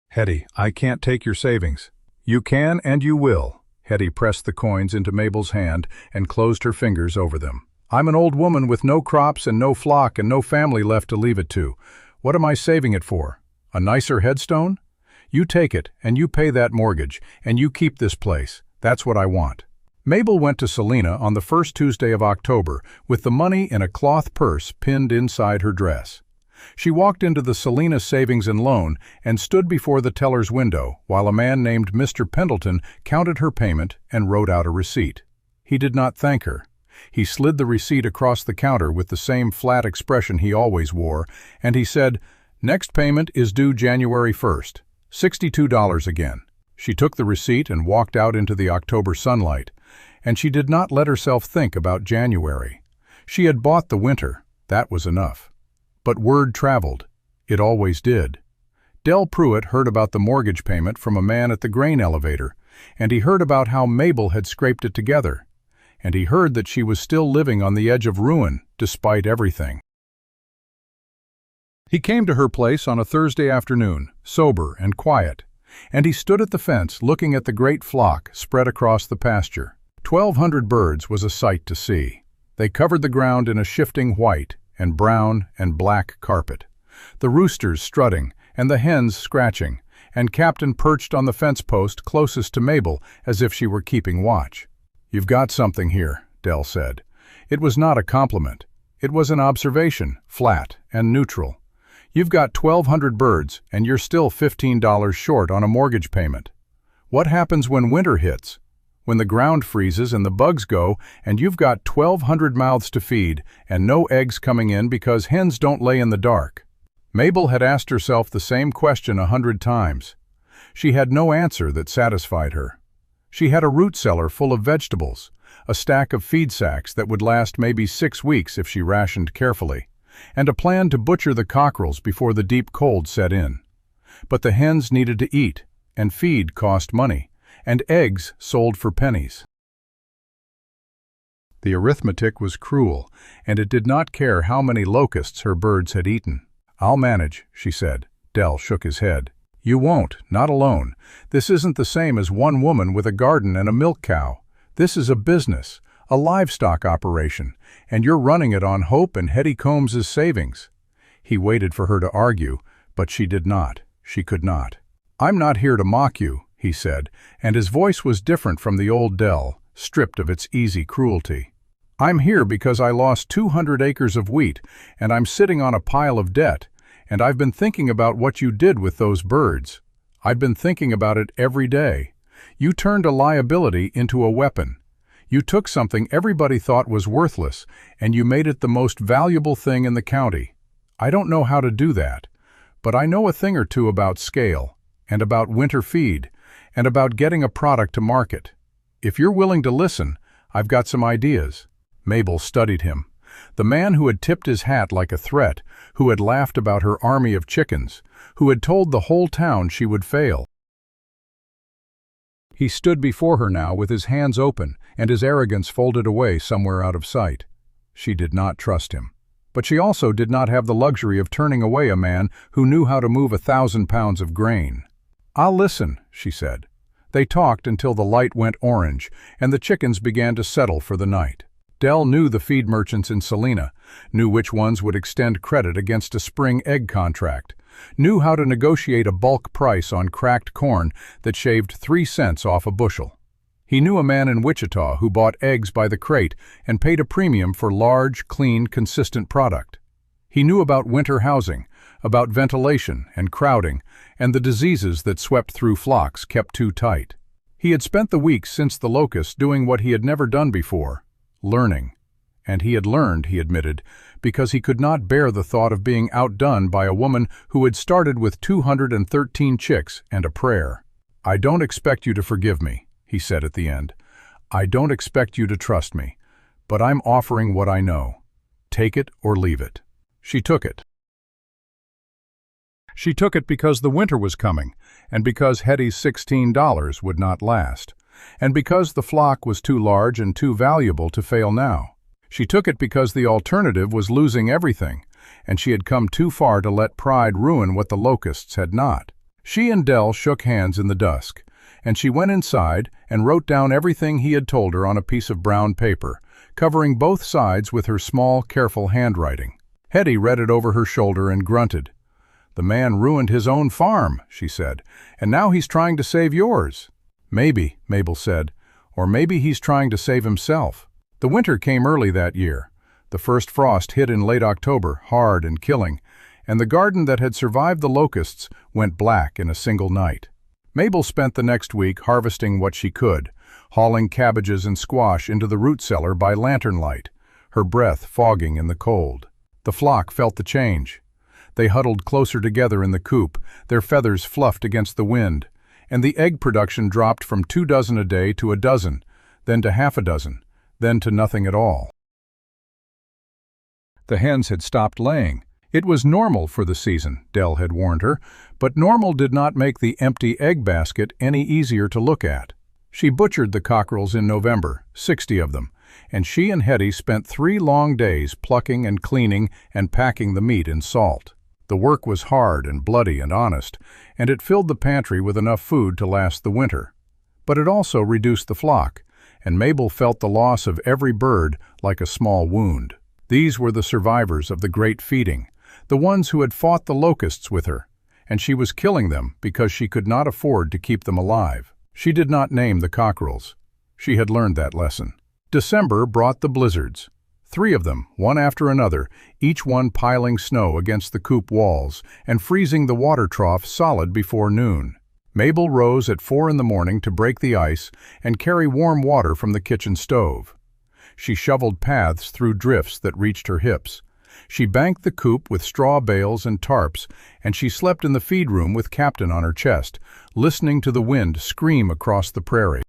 "Hetty, I can't take your savings." "You can and you will." Hetty pressed the coins into Mabel's hand and closed her fingers over them. "I'm an old woman with no crops and no flock and no family left to leave it to. What am I saving it for? A nicer headstone? You take it, and you pay that mortgage, and you keep this place. That's what I want." Mabel went to Salina on the first Tuesday of October with the money in a cloth purse pinned inside her dress. She walked into the Salina Savings and Loan and stood before the teller's window while a man named Mr. Pendleton counted her payment and wrote out a receipt. He did not thank her. He slid the receipt across the counter with the same flat expression he always wore, and he said, "Next payment is due January 1st. $62 again." She took the receipt and walked out into the October sunlight, and she did not let herself think about January. She had bought the winter, that was enough. But word traveled. It always did. Del Pruitt heard about the mortgage payment from a man at the grain elevator, and he heard about how Mabel had scraped it together, and he heard that she was still living on the edge of ruin despite everything. He came to her place on a Thursday afternoon, sober and quiet, and he stood at the fence looking at the great flock spread across the pasture. 1,200 birds was a sight to see. They covered the ground in a shifting white and brown and black carpet, the roosters strutting and the hens scratching, and Captain perched on the fence post closest to Mabel as if she were keeping watch. "You've got something here," Del said. It was not a compliment. It was an observation, flat and neutral. "You've got 1,200 birds, and you're still $15 short on a mortgage payment. What happens when winter hits? When the ground freezes and the bugs go, and you've got 1,200 mouths to feed, and no eggs coming in because hens don't lay in the dark?" Mabel had asked herself the same question 100 times. She had no answer that satisfied her. She had a root cellar full of vegetables, a stack of feed sacks that would last maybe 6 weeks if she rationed carefully, and a plan to butcher the cockerels before the deep cold set in. But the hens needed to eat, and feed cost money, and eggs sold for pennies. The arithmetic was cruel, and it did not care how many locusts her birds had eaten. "I'll manage," she said. Del shook his head. "You won't, not alone. This isn't the same as one woman with a garden and a milk cow. This is a business, a livestock operation, and you're running it on Hope and Hetty Combs's savings." He waited for her to argue, but she did not. She could not. "I'm not here to mock you," he said, and his voice was different from the old Del, stripped of its easy cruelty. "I'm here because I lost 200 acres of wheat, and I'm sitting on a pile of debt, and I've been thinking about what you did with those birds. I've been thinking about it every day. You turned a liability into a weapon, You took something everybody thought was worthless, and you made it the most valuable thing in the county. I don't know how to do that, but I know a thing or two about scale, and about winter feed, and about getting a product to market. If you're willing to listen, I've got some ideas." Mabel studied him. The man who had tipped his hat like a threat, who had laughed about her army of chickens, who had told the whole town she would fail. He stood before her now with his hands open and his arrogance folded away somewhere out of sight. She did not trust him. But she also did not have the luxury of turning away a man who knew how to move 1,000 pounds of grain. "I'll listen," she said. They talked until the light went orange and the chickens began to settle for the night. Dell knew the feed merchants in Salina, knew which ones would extend credit against a spring egg contract, knew how to negotiate a bulk price on cracked corn that shaved 3 cents off a bushel. He knew a man in Wichita who bought eggs by the crate and paid a premium for large, clean, consistent product. He knew about winter housing, about ventilation and crowding, and the diseases that swept through flocks kept too tight. He had spent the weeks since the locust doing what he had never done before, learning. And he had learned, he admitted, because he could not bear the thought of being outdone by a woman who had started with 213 chicks and a prayer. "I don't expect you to forgive me," he said at the end. "I don't expect you to trust me, but I'm offering what I know. Take it or leave it." She took it. She took it because the winter was coming, and because Hetty's $16 would not last, and because the flock was too large and too valuable to fail now. She took it because the alternative was losing everything, and she had come too far to let pride ruin what the locusts had not. She and Dell shook hands in the dusk, and she went inside and wrote down everything he had told her on a piece of brown paper, covering both sides with her small, careful handwriting. Hetty read it over her shoulder and grunted. "The man ruined his own farm," she said, "and now he's trying to save yours." "Maybe," Mabel said, "or maybe he's trying to save himself." The winter came early that year. The first frost hit in late October, hard and killing, and the garden that had survived the locusts went black in a single night. Mabel spent the next week harvesting what she could, hauling cabbages and squash into the root cellar by lantern light, her breath fogging in the cold. The flock felt the change. They huddled closer together in the coop, their feathers fluffed against the wind, and the egg production dropped from 2 dozen a day to 1 dozen, then to half a dozen, then to nothing at all. The hens had stopped laying. It was normal for the season, Dell had warned her, but normal did not make the empty egg basket any easier to look at. She butchered the cockerels in November, 60 of them, and she and Hetty spent 3 long days plucking and cleaning and packing the meat in salt. The work was hard and bloody and honest, and it filled the pantry with enough food to last the winter. But it also reduced the flock, and Mabel felt the loss of every bird like a small wound. These were the survivors of the great feeding, the ones who had fought the locusts with her, and she was killing them because she could not afford to keep them alive. She did not name the cockerels. She had learned that lesson. December brought the blizzards. 3 of them, one after another, each one piling snow against the coop walls and freezing the water trough solid before noon. Mabel rose at 4 in the morning to break the ice and carry warm water from the kitchen stove. She shoveled paths through drifts that reached her hips. She banked the coop with straw bales and tarps, and she slept in the feed room with Captain on her chest, listening to the wind scream across the prairie.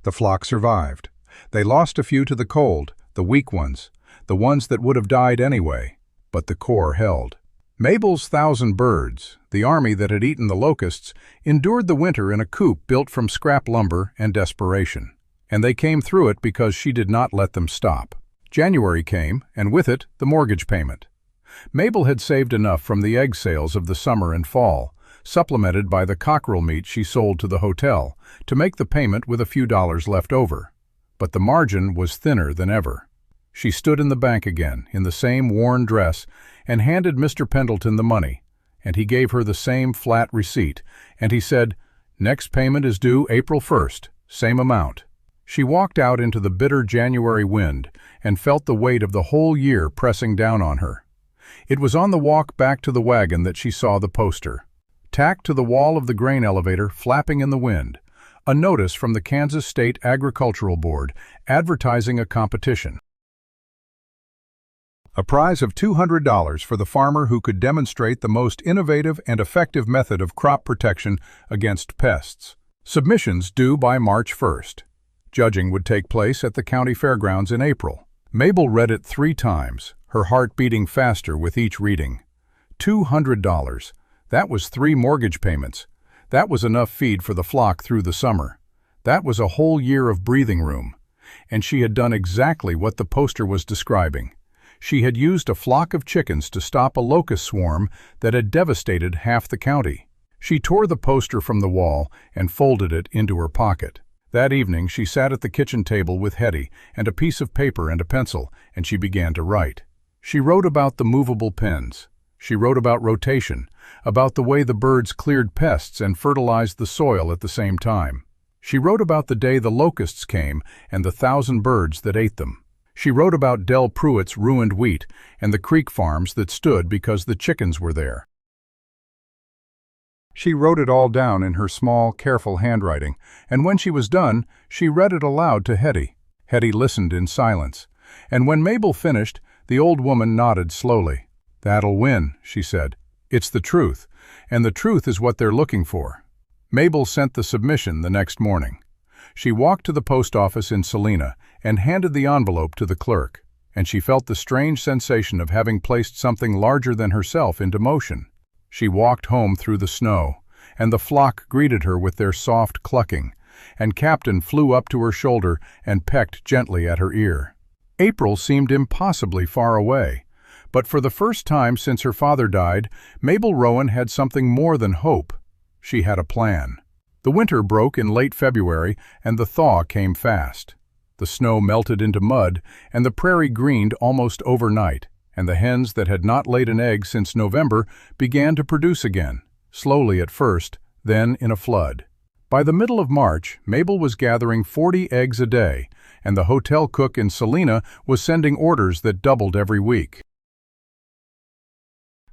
The flock survived. They lost a few to the cold, the weak ones, the ones that would have died anyway, but the core held. Mabel's 1,000 birds, the army that had eaten the locusts, endured the winter in a coop built from scrap lumber and desperation. And they came through it because she did not let them stop. January came, and with it, the mortgage payment. Mabel had saved enough from the egg sales of the summer and fall, supplemented by the cockerel meat she sold to the hotel, to make the payment with a few dollars left over. But the margin was thinner than ever. She stood in the bank again, in the same worn dress, and handed Mr. Pendleton the money, and he gave her the same flat receipt, and he said, "Next payment is due April 1st, same amount." She walked out into the bitter January wind and felt the weight of the whole year pressing down on her. It was on the walk back to the wagon that she saw the poster, tacked to the wall of the grain elevator, flapping in the wind, A notice from the Kansas State Agricultural Board advertising a competition. A prize of $200 for the farmer who could demonstrate the most innovative and effective method of crop protection against pests. Submissions due by March 1st. Judging would take place at the county fairgrounds in April. Mabel read it 3 times, her heart beating faster with each reading. $200. That was 3 mortgage payments. That was enough feed for the flock through the summer. That was a whole year of breathing room. And she had done exactly what the poster was describing. She had used a flock of chickens to stop a locust swarm that had devastated half the county. She tore the poster from the wall and folded it into her pocket. That evening she sat at the kitchen table with Hetty and a piece of paper and a pencil, and she began to write. She wrote about the movable pens. She wrote about rotation, about the way the birds cleared pests and fertilized the soil at the same time. She wrote about the day the locusts came and the 1,000 birds that ate them. She wrote about Del Pruitt's ruined wheat and the creek farms that stood because the chickens were there. She wrote it all down in her small, careful handwriting, and when she was done, she read it aloud to Hetty. Hetty listened in silence, and when Mabel finished, the old woman nodded slowly. "That'll win," she said. "It's the truth, and the truth is what they're looking for." Mabel sent the submission the next morning. She walked to the post office in Salina and handed the envelope to the clerk, and she felt the strange sensation of having placed something larger than herself into motion. She walked home through the snow, and the flock greeted her with their soft clucking, and Captain flew up to her shoulder and pecked gently at her ear. April seemed impossibly far away, but for the first time since her father died, Mabel Rowan had something more than hope. She had a plan. The winter broke in late February, and the thaw came fast. The snow melted into mud, and the prairie greened almost overnight, and the hens that had not laid an egg since November began to produce again, slowly at first, then in a flood. By the middle of March, Mabel was gathering 40 eggs a day, and the hotel cook in Salina was sending orders that doubled every week.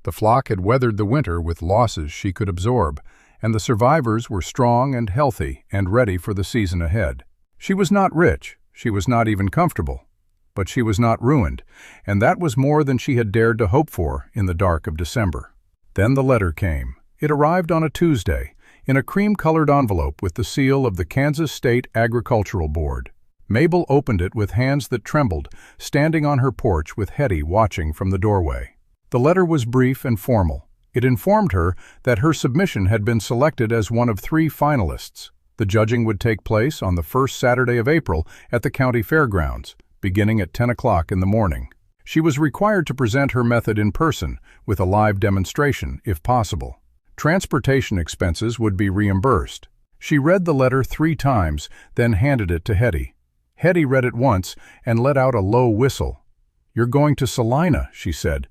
The flock had weathered the winter with losses she could absorb, and the survivors were strong and healthy and ready for the season ahead. She was not rich, she was not even comfortable, but she was not ruined, and that was more than she had dared to hope for in the dark of December. Then the letter came. It arrived on a Tuesday, in a cream-colored envelope with the seal of the Kansas State Agricultural Board. Mabel opened it with hands that trembled, standing on her porch with Hetty watching from the doorway. The letter was brief and formal. It informed her that her submission had been selected as one of 3 finalists. The judging would take place on the first Saturday of April at the county fairgrounds, beginning at 10 o'clock in the morning. She was required to present her method in person, with a live demonstration, if possible. Transportation expenses would be reimbursed. She read the letter 3 times, then handed it to Hetty. Hetty read it once and let out a low whistle. "You're going to Salina," she said.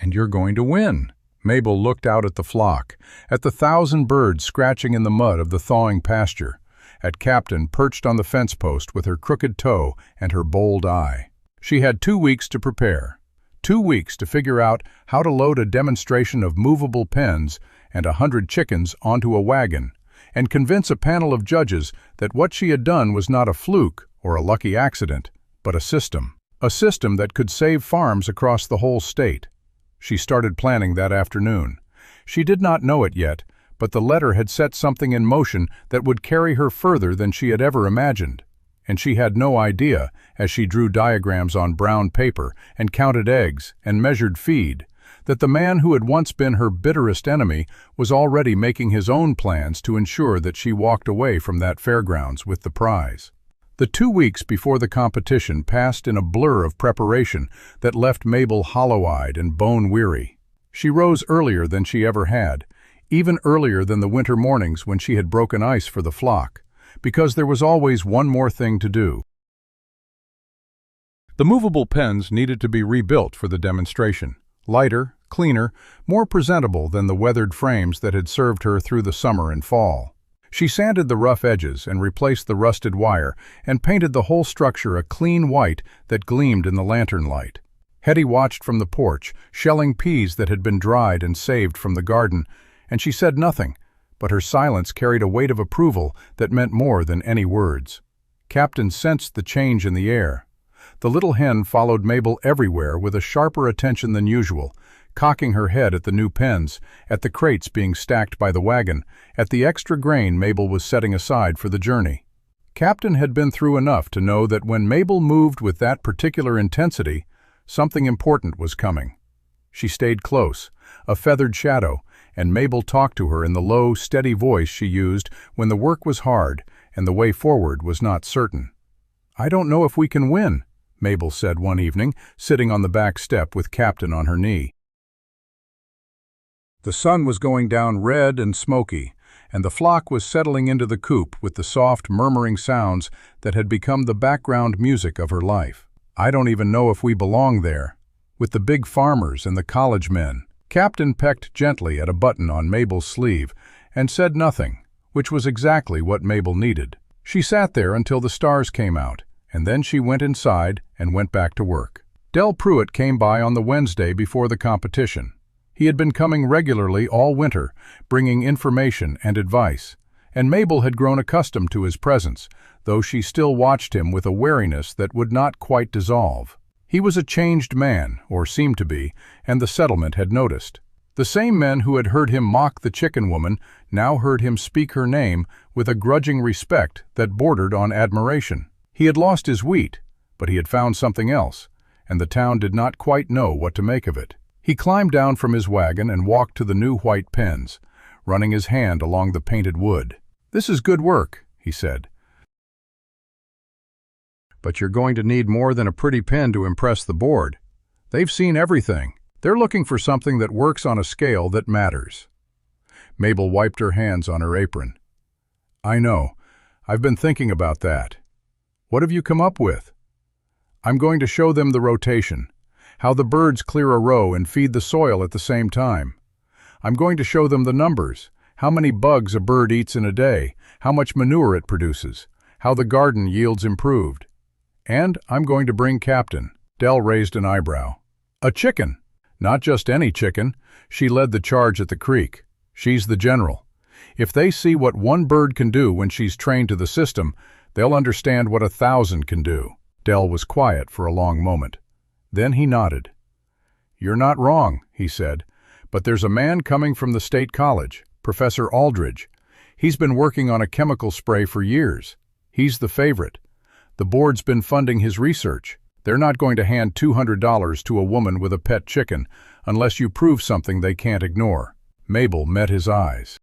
"And you're going to win." Mabel looked out at the flock, at the 1,000 birds scratching in the mud of the thawing pasture, at Captain perched on the fence post with her crooked toe and her bold eye. She had 2 weeks to prepare. 2 weeks to figure out how to load a demonstration of movable pens and 100 chickens onto a wagon, and convince a panel of judges that what she had done was not a fluke or a lucky accident, but a system that could save farms across the whole state. She started planning that afternoon. She did not know it yet, but the letter had set something in motion that would carry her further than she had ever imagined. And she had no idea, as she drew diagrams on brown paper and counted eggs and measured feed, that the man who had once been her bitterest enemy was already making his own plans to ensure that she walked away from that fairgrounds with the prize. The 2 weeks before the competition passed in a blur of preparation that left Mabel hollow-eyed and bone-weary. She rose earlier than she ever had, even earlier than the winter mornings when she had broken ice for the flock, because there was always one more thing to do. The movable pens needed to be rebuilt for the demonstration, lighter, cleaner, more presentable than the weathered frames that had served her through the summer and fall. She sanded the rough edges and replaced the rusted wire and painted the whole structure a clean white that gleamed in the lantern light. Hetty watched from the porch, shelling peas that had been dried and saved from the garden, and she said nothing, but her silence carried a weight of approval that meant more than any words. Captain sensed the change in the air. The little hen followed Mabel everywhere with a sharper attention than usual, cocking her head at the new pens, at the crates being stacked by the wagon, at the extra grain Mabel was setting aside for the journey. Captain had been through enough to know that when Mabel moved with that particular intensity, something important was coming. She stayed close, a feathered shadow, and Mabel talked to her in the low, steady voice she used when the work was hard and the way forward was not certain. "I don't know if we can win," Mabel said one evening, sitting on the back step with Captain on her knee. The sun was going down red and smoky, and the flock was settling into the coop with the soft, murmuring sounds that had become the background music of her life. "I don't even know if we belong there, with the big farmers and the college men." Captain pecked gently at a button on Mabel's sleeve and said nothing, which was exactly what Mabel needed. She sat there until the stars came out, and then she went inside and went back to work. Del Pruitt came by on the Wednesday before the competition. He had been coming regularly all winter, bringing information and advice, and Mabel had grown accustomed to his presence, though she still watched him with a wariness that would not quite dissolve. He was a changed man, or seemed to be, and the settlement had noticed. The same men who had heard him mock the chicken woman now heard him speak her name with a grudging respect that bordered on admiration. He had lost his wheat, but he had found something else, and the town did not quite know what to make of it. He climbed down from his wagon and walked to the new white pens, running his hand along the painted wood. "This is good work," he said. "But you're going to need more than a pretty pen to impress the board. They've seen everything. They're looking for something that works on a scale that matters." Mabel wiped her hands on her apron. "I know. I've been thinking about that. What have you come up with?" "I'm going to show them the rotation, how the birds clear a row and feed the soil at the same time. I'm going to show them the numbers, how many bugs a bird eats in a day, how much manure it produces, how the garden yields improved. And I'm going to bring Captain." Del raised an eyebrow. "A chicken? Not just any chicken. She led the charge at the creek. She's the general. If they see what one bird can do when she's trained to the system, they'll understand what 1,000 can do." Del was quiet for a long moment. Then he nodded. "You're not wrong," he said, "but there's a man coming from the State College, Professor Aldridge. He's been working on a chemical spray for years. He's the favorite. The board's been funding his research. They're not going to hand $200 to a woman with a pet chicken unless you prove something they can't ignore." Mabel met his eyes.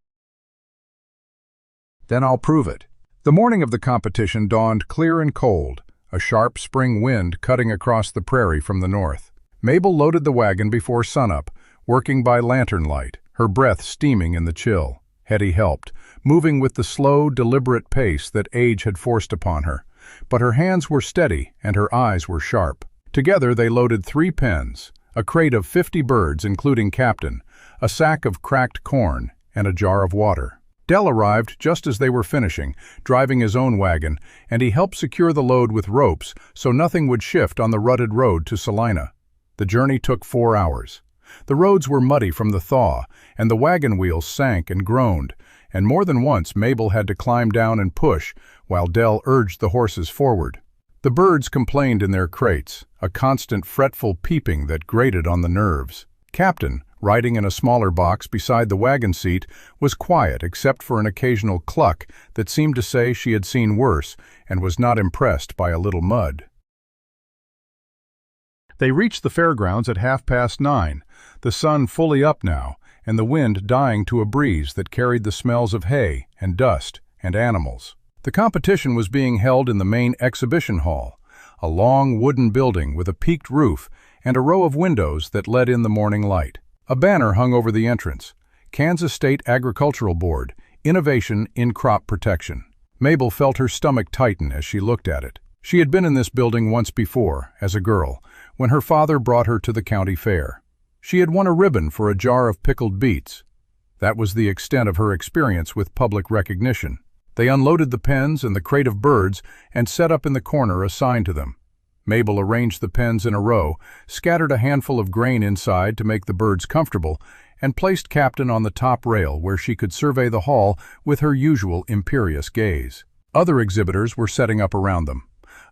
"Then I'll prove it." The morning of the competition dawned clear and cold, a sharp spring wind cutting across the prairie from the north. Mabel loaded the wagon before sunup, working by lantern light, her breath steaming in the chill. Hetty helped, moving with the slow, deliberate pace that age had forced upon her. But her hands were steady and her eyes were sharp. Together they loaded 3 pens, a crate of 50 birds including Captain, a sack of cracked corn, and a jar of water. Del arrived just as they were finishing, driving his own wagon, and he helped secure the load with ropes so nothing would shift on the rutted road to Salina. The journey took 4 hours. The roads were muddy from the thaw, and the wagon wheels sank and groaned, and more than once Mabel had to climb down and push while Del urged the horses forward. The birds complained in their crates, a constant fretful peeping that grated on the nerves. Captain, riding in a smaller box beside the wagon seat, was quiet except for an occasional cluck that seemed to say she had seen worse and was not impressed by a little mud. They reached the fairgrounds at 9:30, the sun fully up now, and the wind dying to a breeze that carried the smells of hay and dust and animals. The competition was being held in the main exhibition hall, a long wooden building with a peaked roof and a row of windows that let in the morning light. A banner hung over the entrance, Kansas State Agricultural Board, Innovation in Crop Protection. Mabel felt her stomach tighten as she looked at it. She had been in this building once before, as a girl, when her father brought her to the county fair. She had won a ribbon for a jar of pickled beets. That was the extent of her experience with public recognition. They unloaded the pens and the crate of birds and set up in the corner assigned to them. Mabel arranged the pens in a row, scattered a handful of grain inside to make the birds comfortable, and placed Captain on the top rail where she could survey the hall with her usual imperious gaze. Other exhibitors were setting up around them.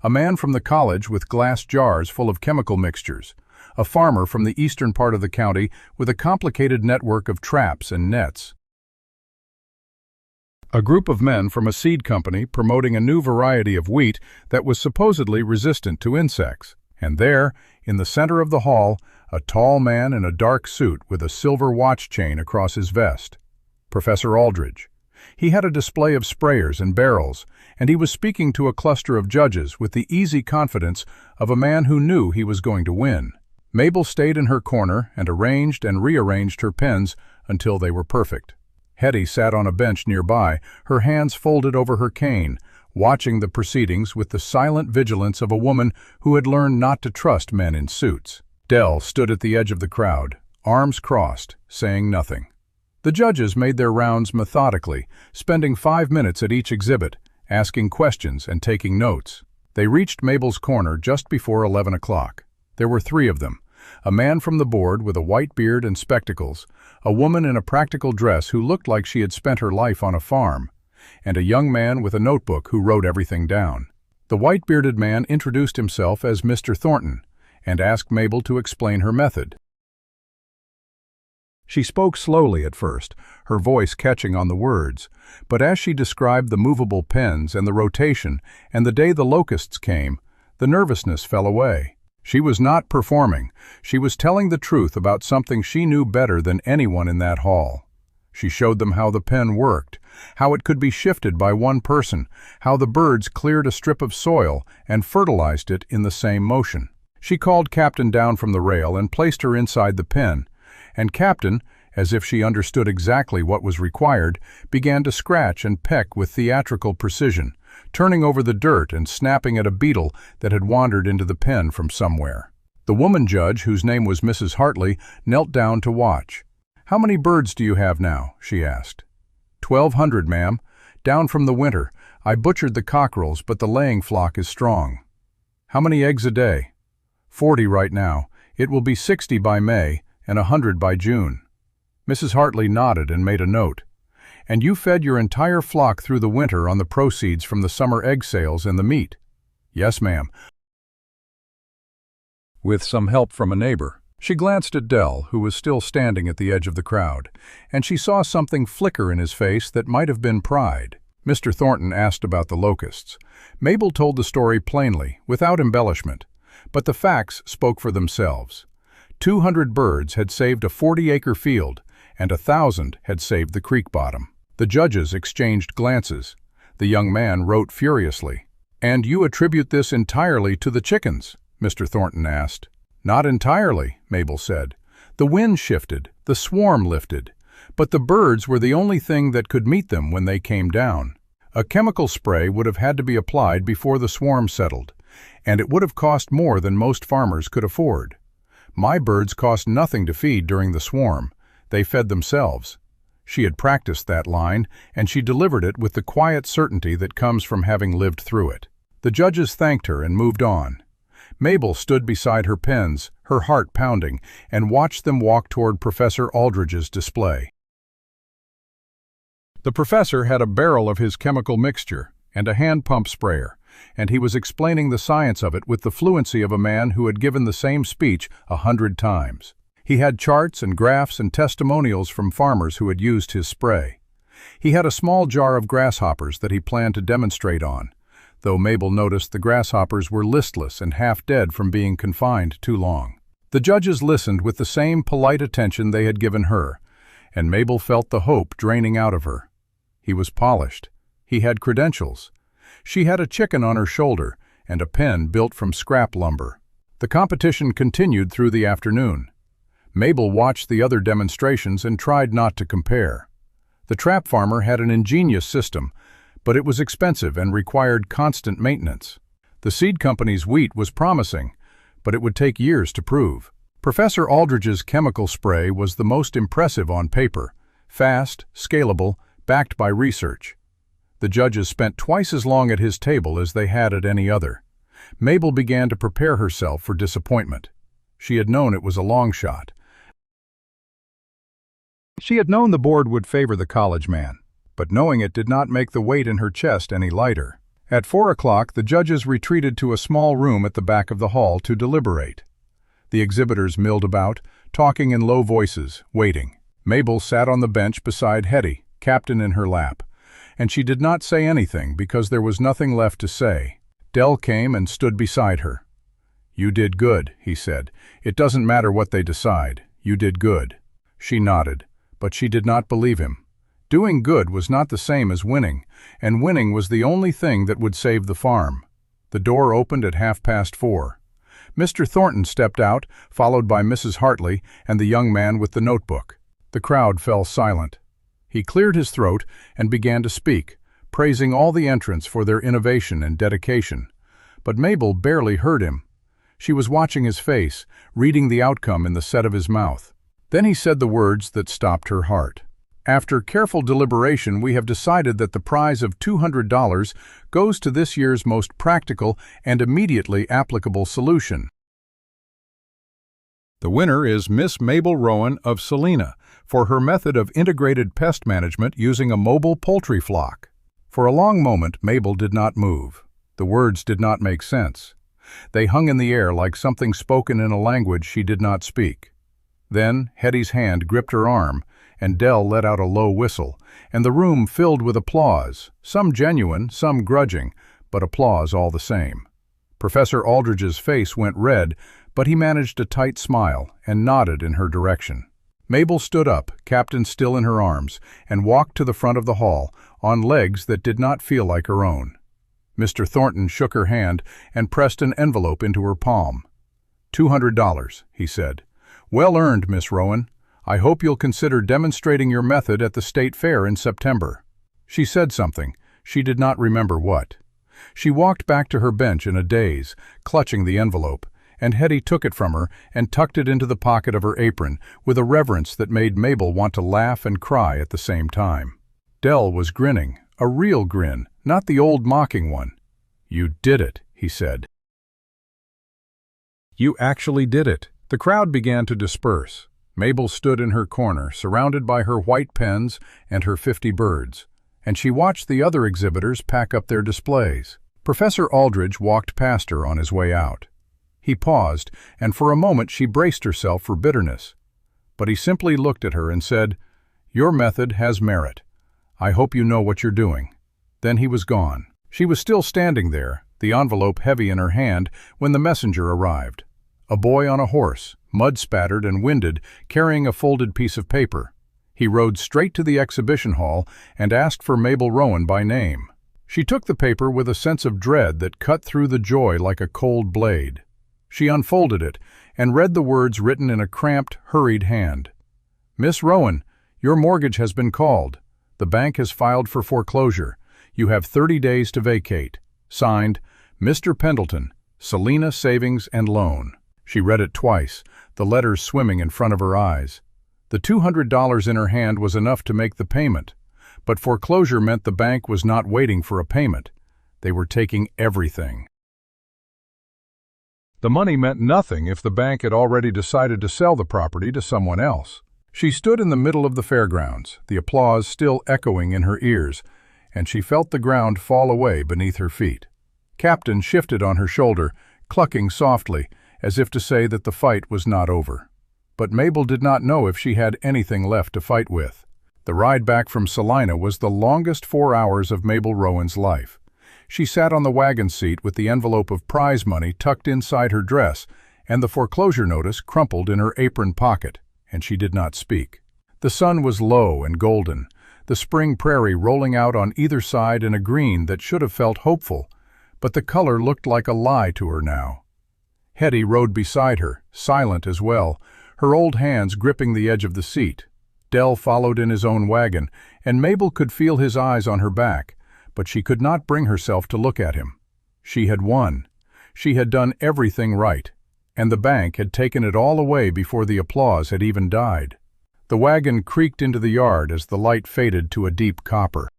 A man from the college with glass jars full of chemical mixtures, a farmer from the eastern part of the county with a complicated network of traps and nets, a group of men from a seed company promoting a new variety of wheat that was supposedly resistant to insects. And there, in the center of the hall, a tall man in a dark suit with a silver watch chain across his vest. Professor Aldridge. He had a display of sprayers and barrels, and he was speaking to a cluster of judges with the easy confidence of a man who knew he was going to win. Mabel stayed in her corner and arranged and rearranged her pens until they were perfect. Hetty sat on a bench nearby, her hands folded over her cane, watching the proceedings with the silent vigilance of a woman who had learned not to trust men in suits. Dell stood at the edge of the crowd, arms crossed, saying nothing. The judges made their rounds methodically, spending 5 minutes at each exhibit, asking questions and taking notes. They reached Mabel's corner just before 11 o'clock. There were 3 of them. A man from the board with a white beard and spectacles, a woman in a practical dress who looked like she had spent her life on a farm, and a young man with a notebook who wrote everything down. The white-bearded man introduced himself as Mr. Thornton and asked Mabel to explain her method. She spoke slowly at first, her voice catching on the words, but as she described the movable pens and the rotation and the day the locusts came, the nervousness fell away. She was not performing. She was telling the truth about something she knew better than anyone in that hall. She showed them how the pen worked, how it could be shifted by one person, how the birds cleared a strip of soil and fertilized it in the same motion. She called Captain down from the rail and placed her inside the pen, and Captain, as if she understood exactly what was required, began to scratch and peck with theatrical precision, turning over the dirt and snapping at a beetle that had wandered into the pen from somewhere. The woman judge, whose name was Mrs. Hartley, knelt down to watch. "How many birds do you have now?" she asked. 1,200, ma'am. Down from the winter. I butchered the cockerels, but the laying flock is strong." "How many eggs a day?" 40 right now. It will be 60 by May and 100 by June." Mrs. Hartley nodded and made a note. "And you fed your entire flock through the winter on the proceeds from the summer egg sales and the meat?" "Yes, ma'am." With some help from a neighbor. She glanced at Dell, who was still standing at the edge of the crowd, and she saw something flicker in his face that might have been pride. Mr. Thornton asked about the locusts. Mabel told the story plainly, without embellishment, but the facts spoke for themselves. 200 birds had saved a 40-acre field, and 1,000 had saved the creek bottom. The judges exchanged glances. The young man wrote furiously. "And you attribute this entirely to the chickens?" Mr. Thornton asked. "Not entirely," Mabel said. "The wind shifted, the swarm lifted, but the birds were the only thing that could meet them when they came down. A chemical spray would have had to be applied before the swarm settled, and it would have cost more than most farmers could afford. My birds cost nothing to feed during the swarm. They fed themselves." She had practiced that line, and she delivered it with the quiet certainty that comes from having lived through it. The judges thanked her and moved on. Mabel stood beside her pens, her heart pounding, and watched them walk toward Professor Aldridge's display. The professor had a barrel of his chemical mixture and a hand pump sprayer, and he was explaining the science of it with the fluency of a man who had given the same speech 100 times. He had charts and graphs and testimonials from farmers who had used his spray. He had a small jar of grasshoppers that he planned to demonstrate on, though Mabel noticed the grasshoppers were listless and half dead from being confined too long. The judges listened with the same polite attention they had given her, and Mabel felt the hope draining out of her. He was polished. He had credentials. She had a chicken on her shoulder and a pen built from scrap lumber. The competition continued through the afternoon. Mabel watched the other demonstrations and tried not to compare. The trap farmer had an ingenious system, but it was expensive and required constant maintenance. The seed company's wheat was promising, but it would take years to prove. Professor Aldridge's chemical spray was the most impressive on paper, fast, scalable, backed by research. The judges spent twice as long at his table as they had at any other. Mabel began to prepare herself for disappointment. She had known it was a long shot. She had known the board would favor the college man, but knowing it did not make the weight in her chest any lighter. At 4 o'clock, the judges retreated to a small room at the back of the hall to deliberate. The exhibitors milled about, talking in low voices, waiting. Mabel sat on the bench beside Hetty, Captain in her lap, and she did not say anything because there was nothing left to say. Dell came and stood beside her. "You did good," he said. "It doesn't matter what they decide. You did good." She nodded, but she did not believe him. Doing good was not the same as winning, and winning was the only thing that would save the farm. The door opened at 4:30. Mr. Thornton stepped out, followed by Mrs. Hartley and the young man with the notebook. The crowd fell silent. He cleared his throat and began to speak, praising all the entrants for their innovation and dedication. But Mabel barely heard him. She was watching his face, reading the outcome in the set of his mouth. Then he said the words that stopped her heart. "After careful deliberation, we have decided that the prize of $200 goes to this year's most practical and immediately applicable solution. The winner is Miss Mabel Rowan of Salina for her method of integrated pest management using a mobile poultry flock." For a long moment, Mabel did not move. The words did not make sense. They hung in the air like something spoken in a language she did not speak. Then Hetty's hand gripped her arm, and Dell let out a low whistle, and the room filled with applause, some genuine, some grudging, but applause all the same. Professor Aldridge's face went red, but he managed a tight smile and nodded in her direction. Mabel stood up, Captain still in her arms, and walked to the front of the hall, on legs that did not feel like her own. Mr. Thornton shook her hand and pressed an envelope into her palm. $200, he said. "Well earned, Miss Rowan. I hope you'll consider demonstrating your method at the State Fair in September." She said something. She did not remember what. She walked back to her bench in a daze, clutching the envelope, and Hetty took it from her and tucked it into the pocket of her apron with a reverence that made Mabel want to laugh and cry at the same time. Dell was grinning, a real grin, not the old mocking one. "You did it," he said. "You actually did it." The crowd began to disperse. Mabel stood in her corner, surrounded by her white pens and her 50 birds, and she watched the other exhibitors pack up their displays. Professor Aldridge walked past her on his way out. He paused, and for a moment she braced herself for bitterness. But he simply looked at her and said, "Your method has merit. I hope you know what you're doing." Then he was gone. She was still standing there, the envelope heavy in her hand, when the messenger arrived. A boy on a horse, mud-spattered and winded, carrying a folded piece of paper. He rode straight to the exhibition hall and asked for Mabel Rowan by name. She took the paper with a sense of dread that cut through the joy like a cold blade. She unfolded it and read the words written in a cramped, hurried hand. "Miss Rowan, your mortgage has been called. The bank has filed for foreclosure. You have 30 days to vacate. Signed, Mr. Pendleton, Salina Savings and Loan." She read it twice, the letters swimming in front of her eyes. The $200 in her hand was enough to make the payment, but foreclosure meant the bank was not waiting for a payment. They were taking everything. The money meant nothing if the bank had already decided to sell the property to someone else. She stood in the middle of the fairgrounds, the applause still echoing in her ears, and she felt the ground fall away beneath her feet. Captain shifted on her shoulder, clucking softly, as if to say that the fight was not over. But Mabel did not know if she had anything left to fight with. The ride back from Salina was the longest 4 hours of Mabel Rowan's life. She sat on the wagon seat with the envelope of prize money tucked inside her dress and the foreclosure notice crumpled in her apron pocket, and she did not speak. The sun was low and golden, the spring prairie rolling out on either side in a green that should have felt hopeful, but the color looked like a lie to her now. Hetty rode beside her, silent as well, her old hands gripping the edge of the seat. Dell followed in his own wagon, and Mabel could feel his eyes on her back, but she could not bring herself to look at him. She had won. She had done everything right, and the bank had taken it all away before the applause had even died. The wagon creaked into the yard as the light faded to a deep copper.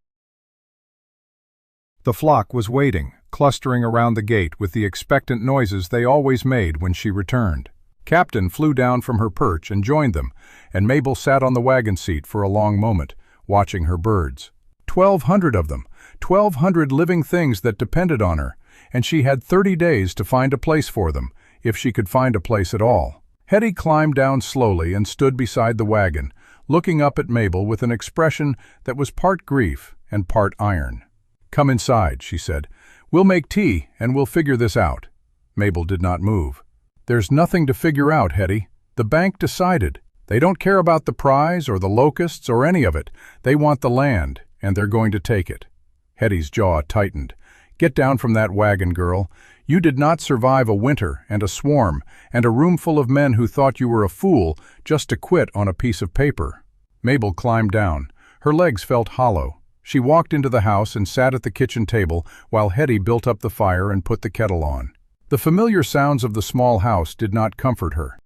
The flock was waiting, clustering around the gate with the expectant noises they always made when she returned. Captain flew down from her perch and joined them, and Mabel sat on the wagon seat for a long moment, watching her birds. 1,200 of them, 1,200 living things that depended on her, and she had 30 days to find a place for them, if she could find a place at all. Hetty climbed down slowly and stood beside the wagon, looking up at Mabel with an expression that was part grief and part iron. "Come inside," she said. "We'll make tea, and we'll figure this out." Mabel did not move. "There's nothing to figure out, Hetty. The bank decided. They don't care about the prize or the locusts or any of it. They want the land, and they're going to take it." Hetty's jaw tightened. "Get down from that wagon, girl. You did not survive a winter and a swarm and a room full of men who thought you were a fool just to quit on a piece of paper." Mabel climbed down. Her legs felt hollow. She walked into the house and sat at the kitchen table while Hetty built up the fire and put the kettle on. The familiar sounds of the small house did not comfort her.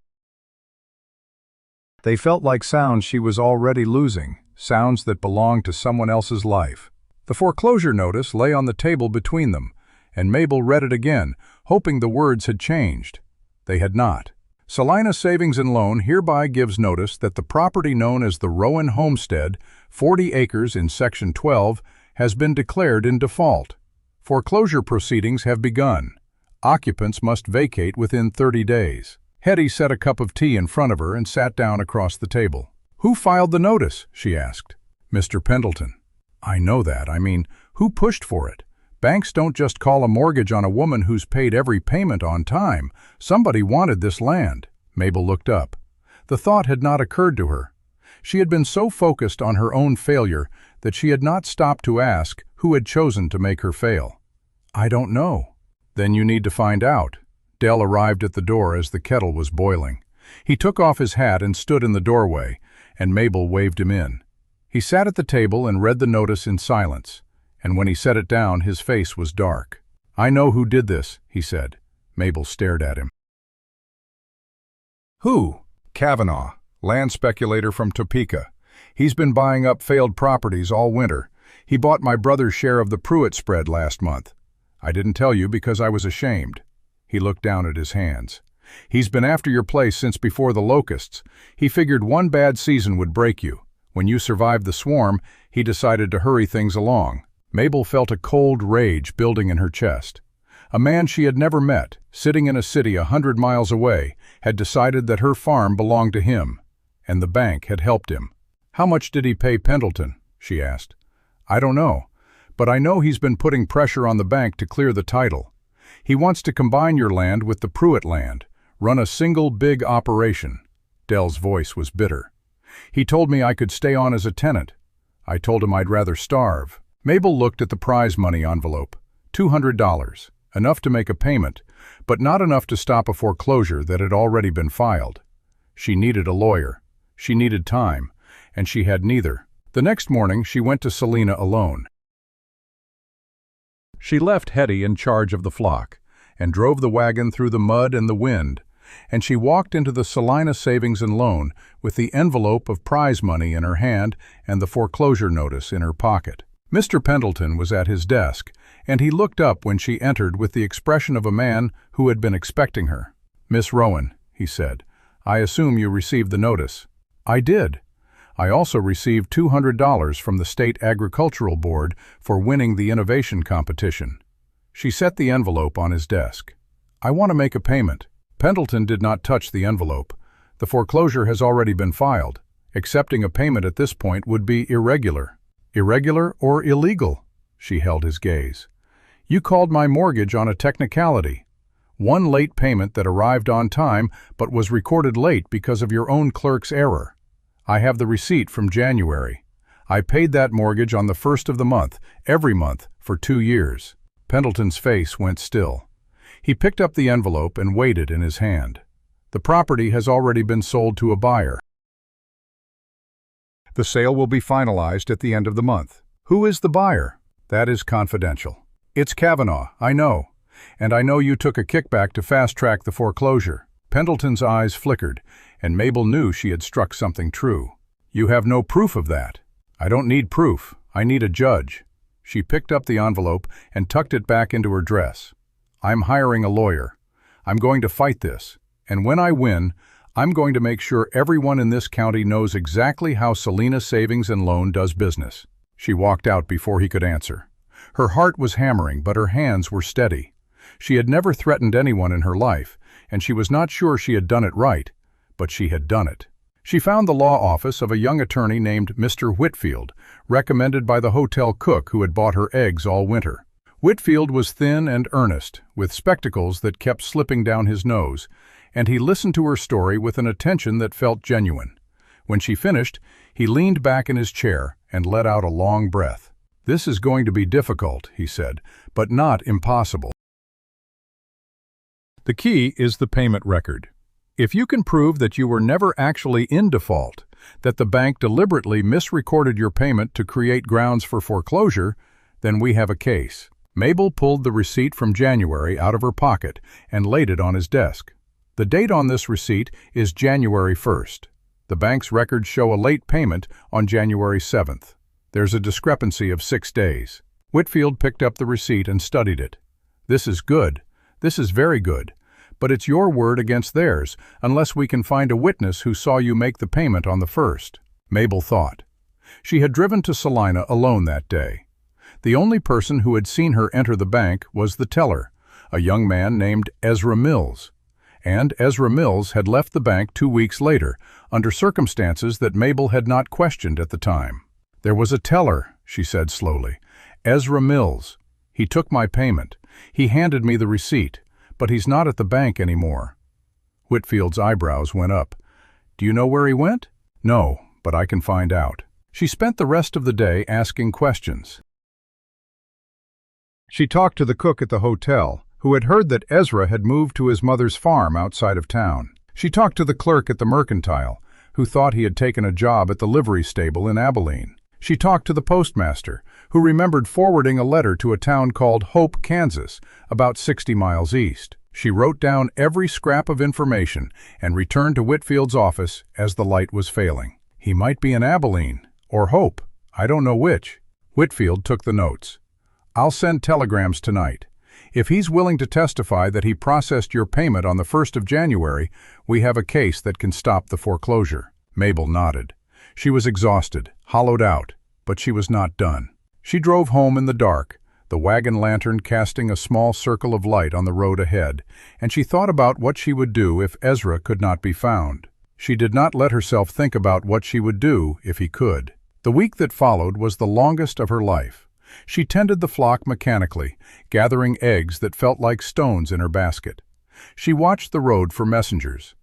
They felt like sounds she was already losing, sounds that belonged to someone else's life. The foreclosure notice lay on the table between them, and Mabel read it again, hoping the words had changed. They had not. Salina Savings and Loan hereby gives notice that the property known as the Rowan Homestead, 40 acres in Section 12, has been declared in default. Foreclosure proceedings have begun. Occupants must vacate within 30 days. Hetty set a cup of tea in front of her and sat down across the table. "Who filed the notice?" she asked. "Mr. Pendleton." "I know that. I mean, who pushed for it? Banks don't just call a mortgage on a woman who's paid every payment on time. Somebody wanted this land." Mabel looked up. The thought had not occurred to her. She had been so focused on her own failure that she had not stopped to ask who had chosen to make her fail. "I don't know." "Then you need to find out." Dell arrived at the door as the kettle was boiling. He took off his hat and stood in the doorway, and Mabel waved him in. He sat at the table and read the notice in silence, and when he set it down, his face was dark. "I know who did this," he said. Mabel stared at him. "Who?" "Kavanaugh, land speculator from Topeka. He's been buying up failed properties all winter. He bought my brother's share of the Pruitt spread last month. I didn't tell you because I was ashamed." He looked down at his hands. "He's been after your place since before the locusts. He figured one bad season would break you. When you survived the swarm, he decided to hurry things along." Mabel felt a cold rage building in her chest. A man she had never met, sitting in a city 100 miles away, had decided that her farm belonged to him, and the bank had helped him. "How much did he pay Pendleton?" she asked. "I don't know, but I know he's been putting pressure on the bank to clear the title. He wants to combine your land with the Pruitt land, run a single big operation." Dell's voice was bitter. "He told me I could stay on as a tenant. I told him I'd rather starve." Mabel looked at the prize money envelope. $200, enough to make a payment, but not enough to stop a foreclosure that had already been filed. She needed a lawyer. She needed time, and she had neither. The next morning, she went to Salina alone. She left Hetty in charge of the flock, and drove the wagon through the mud and the wind, and she walked into the Salina Savings and Loan with the envelope of prize money in her hand and the foreclosure notice in her pocket. Mr. Pendleton was at his desk, and he looked up when she entered with the expression of a man who had been expecting her. "Miss Rowan," he said, "I assume you received the notice." "I did. I also received $200 from the State Agricultural Board for winning the innovation competition." She set the envelope on his desk. "I want to make a payment." Pendleton did not touch the envelope. "The foreclosure has already been filed. Accepting a payment at this point would be irregular." "Irregular or illegal?" She held his gaze. "You called my mortgage on a technicality. One late payment that arrived on time but was recorded late because of your own clerk's error. I have the receipt from January. I paid that mortgage on the 1st of the month, every month, for 2 years." Pendleton's face went still. He picked up the envelope and weighed it in his hand. "The property has already been sold to a buyer. The sale will be finalized at the end of the month." "Who is the buyer?" "That is confidential." "It's Kavanaugh, I know. And I know you took a kickback to fast-track the foreclosure." Pendleton's eyes flickered, and Mabel knew she had struck something true. "You have no proof of that." "I don't need proof. I need a judge." She picked up the envelope and tucked it back into her dress. "I'm hiring a lawyer. I'm going to fight this, And when I win, I'm going to make sure everyone in this county knows exactly how Salina Savings and Loan does business." She walked out before he could answer. Her heart was hammering, but her hands were steady. She had never threatened anyone in her life, and she was not sure she had done it right, but she had done it. She found the law office of a young attorney named Mr. Whitfield, recommended by the hotel cook who had bought her eggs all winter. Whitfield was thin and earnest, with spectacles that kept slipping down his nose, and he listened to her story with an attention that felt genuine. When she finished, he leaned back in his chair and let out a long breath. "This is going to be difficult," he said, "but not impossible." The key is the payment record. If you can prove that you were never actually in default, that the bank deliberately misrecorded your payment to create grounds for foreclosure, then we have a case. Mabel pulled the receipt from January out of her pocket and laid it on his desk. The date on this receipt is January 1st. The bank's records show a late payment on January 7th. There's a discrepancy of 6 days. Whitfield picked up the receipt and studied it. "This is good. This is very good. But it's your word against theirs, unless we can find a witness who saw you make the payment on the 1st. Mabel thought. She had driven to Salina alone that day. The only person who had seen her enter the bank was the teller, a young man named Ezra Mills. And Ezra Mills had left the bank 2 weeks later, under circumstances that Mabel had not questioned at the time. "There was a teller," she said slowly. "Ezra Mills. He took my payment. He handed me the receipt, but he's not at the bank anymore." Whitfield's eyebrows went up. "Do you know where he went?" "No, but I can find out." She spent the rest of the day asking questions. She talked to the cook at the hotel, who had heard that Ezra had moved to his mother's farm outside of town. She talked to the clerk at the Mercantile, who thought he had taken a job at the livery stable in Abilene. She talked to the postmaster, who remembered forwarding a letter to a town called Hope, Kansas, about 60 miles east. She wrote down every scrap of information and returned to Whitfield's office as the light was failing. "He might be in Abilene, or Hope. I don't know which." Whitfield took the notes. "I'll send telegrams tonight. If he's willing to testify that he processed your payment on the 1st of January, we have a case that can stop the foreclosure." Mabel nodded. She was exhausted, hollowed out, but she was not done. She drove home in the dark, the wagon lantern casting a small circle of light on the road ahead, and she thought about what she would do if Ezra could not be found. She did not let herself think about what she would do if he could. The week that followed was the longest of her life. She tended the flock mechanically, gathering eggs that felt like stones in her basket. She watched the road for messengers.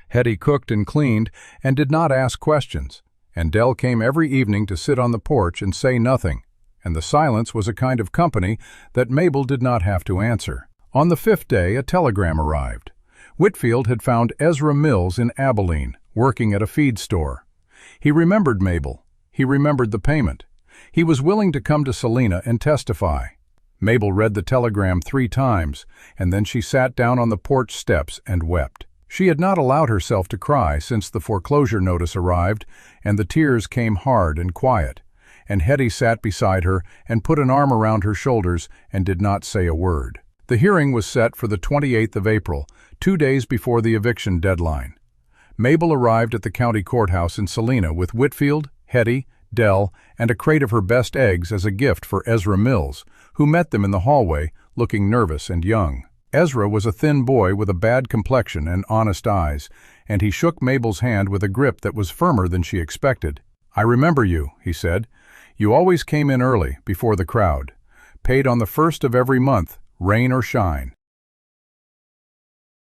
Hetty cooked and cleaned and did not ask questions, and Dell came every evening to sit on the porch and say nothing, and the silence was a kind of company that Mabel did not have to answer. On the 5th day, a telegram arrived. Whitfield had found Ezra Mills in Abilene, working at a feed store. He remembered Mabel. He remembered the payment. He was willing to come to Salina and testify. Mabel read the telegram 3 times, and then she sat down on the porch steps and wept. She had not allowed herself to cry since the foreclosure notice arrived, and the tears came hard and quiet, and Hetty sat beside her and put an arm around her shoulders and did not say a word. The hearing was set for the 28th of April, 2 days before the eviction deadline. Mabel arrived at the county courthouse in Salina with Whitfield, Hetty, Dell, and a crate of her best eggs as a gift for Ezra Mills, who met them in the hallway, looking nervous and young. Ezra was a thin boy with a bad complexion and honest eyes, and he shook Mabel's hand with a grip that was firmer than she expected. "I remember you," he said. "You always came in early, before the crowd. Paid on the 1st of every month, rain or shine.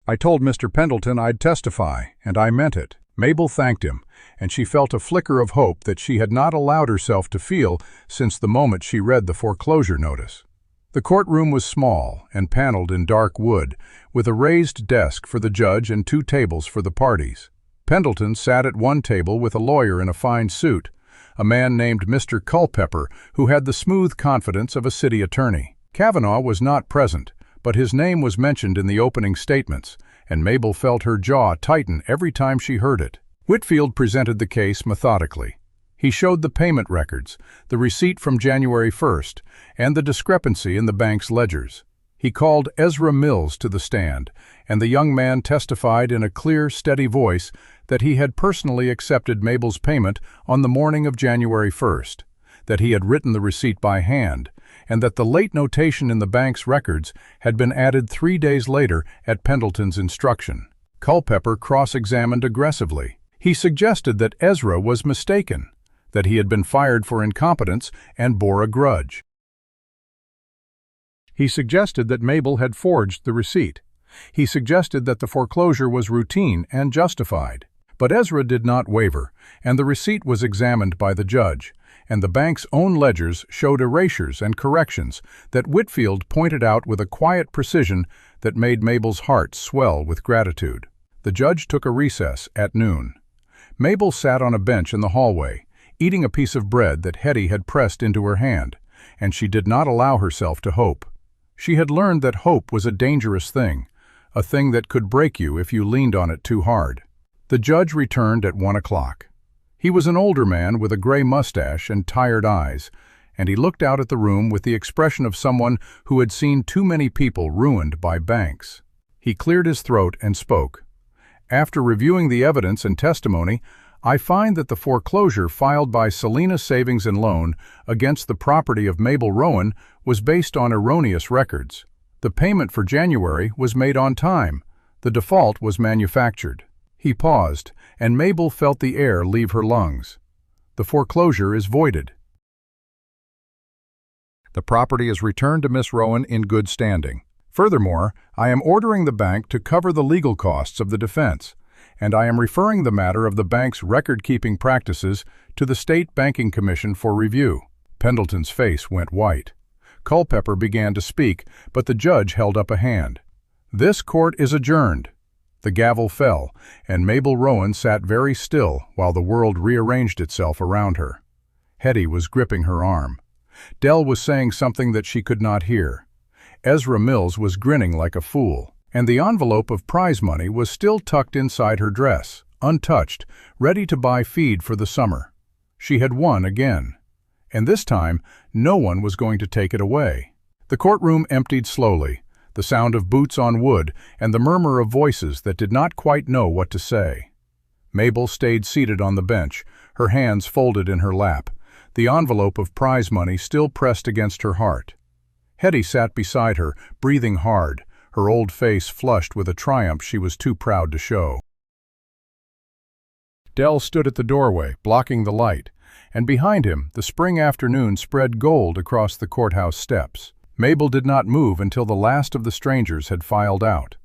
I told Mr. Pendleton I'd testify, and I meant it." Mabel thanked him, and she felt a flicker of hope that she had not allowed herself to feel since the moment she read the foreclosure notice. The courtroom was small and paneled in dark wood, with a raised desk for the judge and 2 tables for the parties. Pendleton sat at one table with a lawyer in a fine suit, a man named Mr. Culpepper, who had the smooth confidence of a city attorney. Kavanaugh was not present, but his name was mentioned in the opening statements, and Mabel felt her jaw tighten every time she heard it. Whitfield presented the case methodically. He showed the payment records, the receipt from January 1st, and the discrepancy in the bank's ledgers. He called Ezra Mills to the stand, and the young man testified in a clear, steady voice that he had personally accepted Mabel's payment on the morning of January 1st, that he had written the receipt by hand, and that the late notation in the bank's records had been added 3 days later at Pendleton's instruction. Culpepper cross-examined aggressively. He suggested that Ezra was mistaken, that he had been fired for incompetence and bore a grudge. He suggested that Mabel had forged the receipt. He suggested that the foreclosure was routine and justified. But Ezra did not waver, and the receipt was examined by the judge, and the bank's own ledgers showed erasures and corrections that Whitfield pointed out with a quiet precision that made Mabel's heart swell with gratitude. The judge took a recess at noon. Mabel sat on a bench in the hallway, eating a piece of bread that Hetty had pressed into her hand, and she did not allow herself to hope. She had learned that hope was a dangerous thing, a thing that could break you if you leaned on it too hard. The judge returned at 1 o'clock. He was an older man with a gray mustache and tired eyes, and he looked out at the room with the expression of someone who had seen too many people ruined by banks. He cleared his throat and spoke. After reviewing the evidence and testimony, I find that the foreclosure filed by Selina Savings and Loan against the property of Mabel Rowan was based on erroneous records. The payment for January was made on time. The default was manufactured. He paused, and Mabel felt the air leave her lungs. The foreclosure is voided. The property is returned to Miss Rowan in good standing. Furthermore, I am ordering the bank to cover the legal costs of the defense, and I am referring the matter of the bank's record-keeping practices to the State Banking Commission for review. Pendleton's face went white. Culpepper began to speak, but the judge held up a hand. This court is adjourned. The gavel fell, and Mabel Rowan sat very still while the world rearranged itself around her. Hetty was gripping her arm. Dell was saying something that she could not hear. Ezra Mills was grinning like a fool, and the envelope of prize money was still tucked inside her dress, untouched, ready to buy feed for the summer. She had won again, and this time no one was going to take it away. The courtroom emptied slowly, the sound of boots on wood and the murmur of voices that did not quite know what to say. Mabel stayed seated on the bench, her hands folded in her lap, the envelope of prize money still pressed against her heart. Hetty sat beside her, breathing hard, her old face flushed with a triumph she was too proud to show. Dell stood at the doorway, blocking the light, and behind him the spring afternoon spread gold across the courthouse steps. Mabel did not move until the last of the strangers had filed out,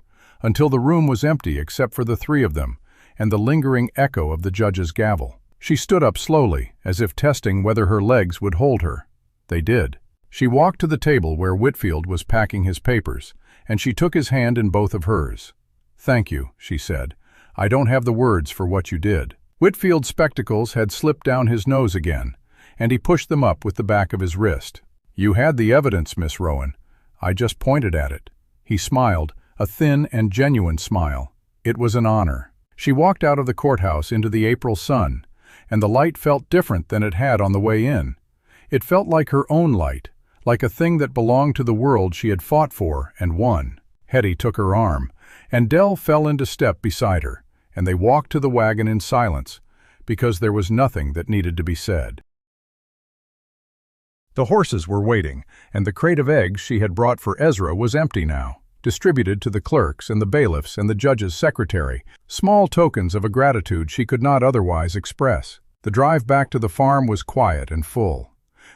until the room was empty except for the three of them and the lingering echo of the judge's gavel. She stood up slowly, as if testing whether her legs would hold her. They did. She walked to the table where Whitfield was packing his papers, and she took his hand in both of hers. "Thank you," she said. "I don't have the words for what you did." Whitfield's spectacles had slipped down his nose again, and he pushed them up with the back of his wrist. "You had the evidence, Miss Rowan. I just pointed at it." He smiled, a thin and genuine smile. It was an honor. She walked out of the courthouse into the April sun, and the light felt different than it had on the way in. It felt like her own light, like a thing that belonged to the world she had fought for and won. Hetty took her arm, and Dell fell into step beside her, and they walked to the wagon in silence, because there was nothing that needed to be said. The horses were waiting, and the crate of eggs she had brought for Ezra was empty now, distributed to the clerks and the bailiffs and the judge's secretary, small tokens of a gratitude she could not otherwise express. The drive back to the farm was quiet and full.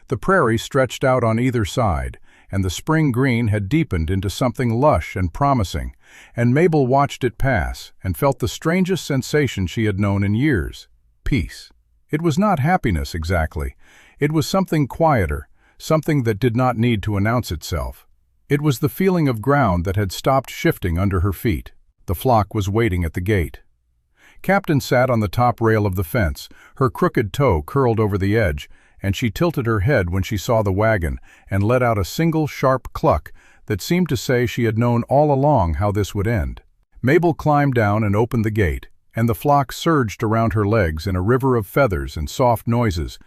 The prairie stretched out on either side, and the spring green had deepened into something lush and promising, and Mabel watched it pass and felt the strangest sensation she had known in years: peace. It was not happiness exactly. It was something quieter, something that did not need to announce itself. It was the feeling of ground that had stopped shifting under her feet. The flock was waiting at the gate. Captain sat on the top rail of the fence, her crooked toe curled over the edge, and she tilted her head when she saw the wagon and let out a single sharp cluck that seemed to say she had known all along how this would end. Mabel climbed down and opened the gate, and the flock surged around her legs in a river of feathers and soft noises,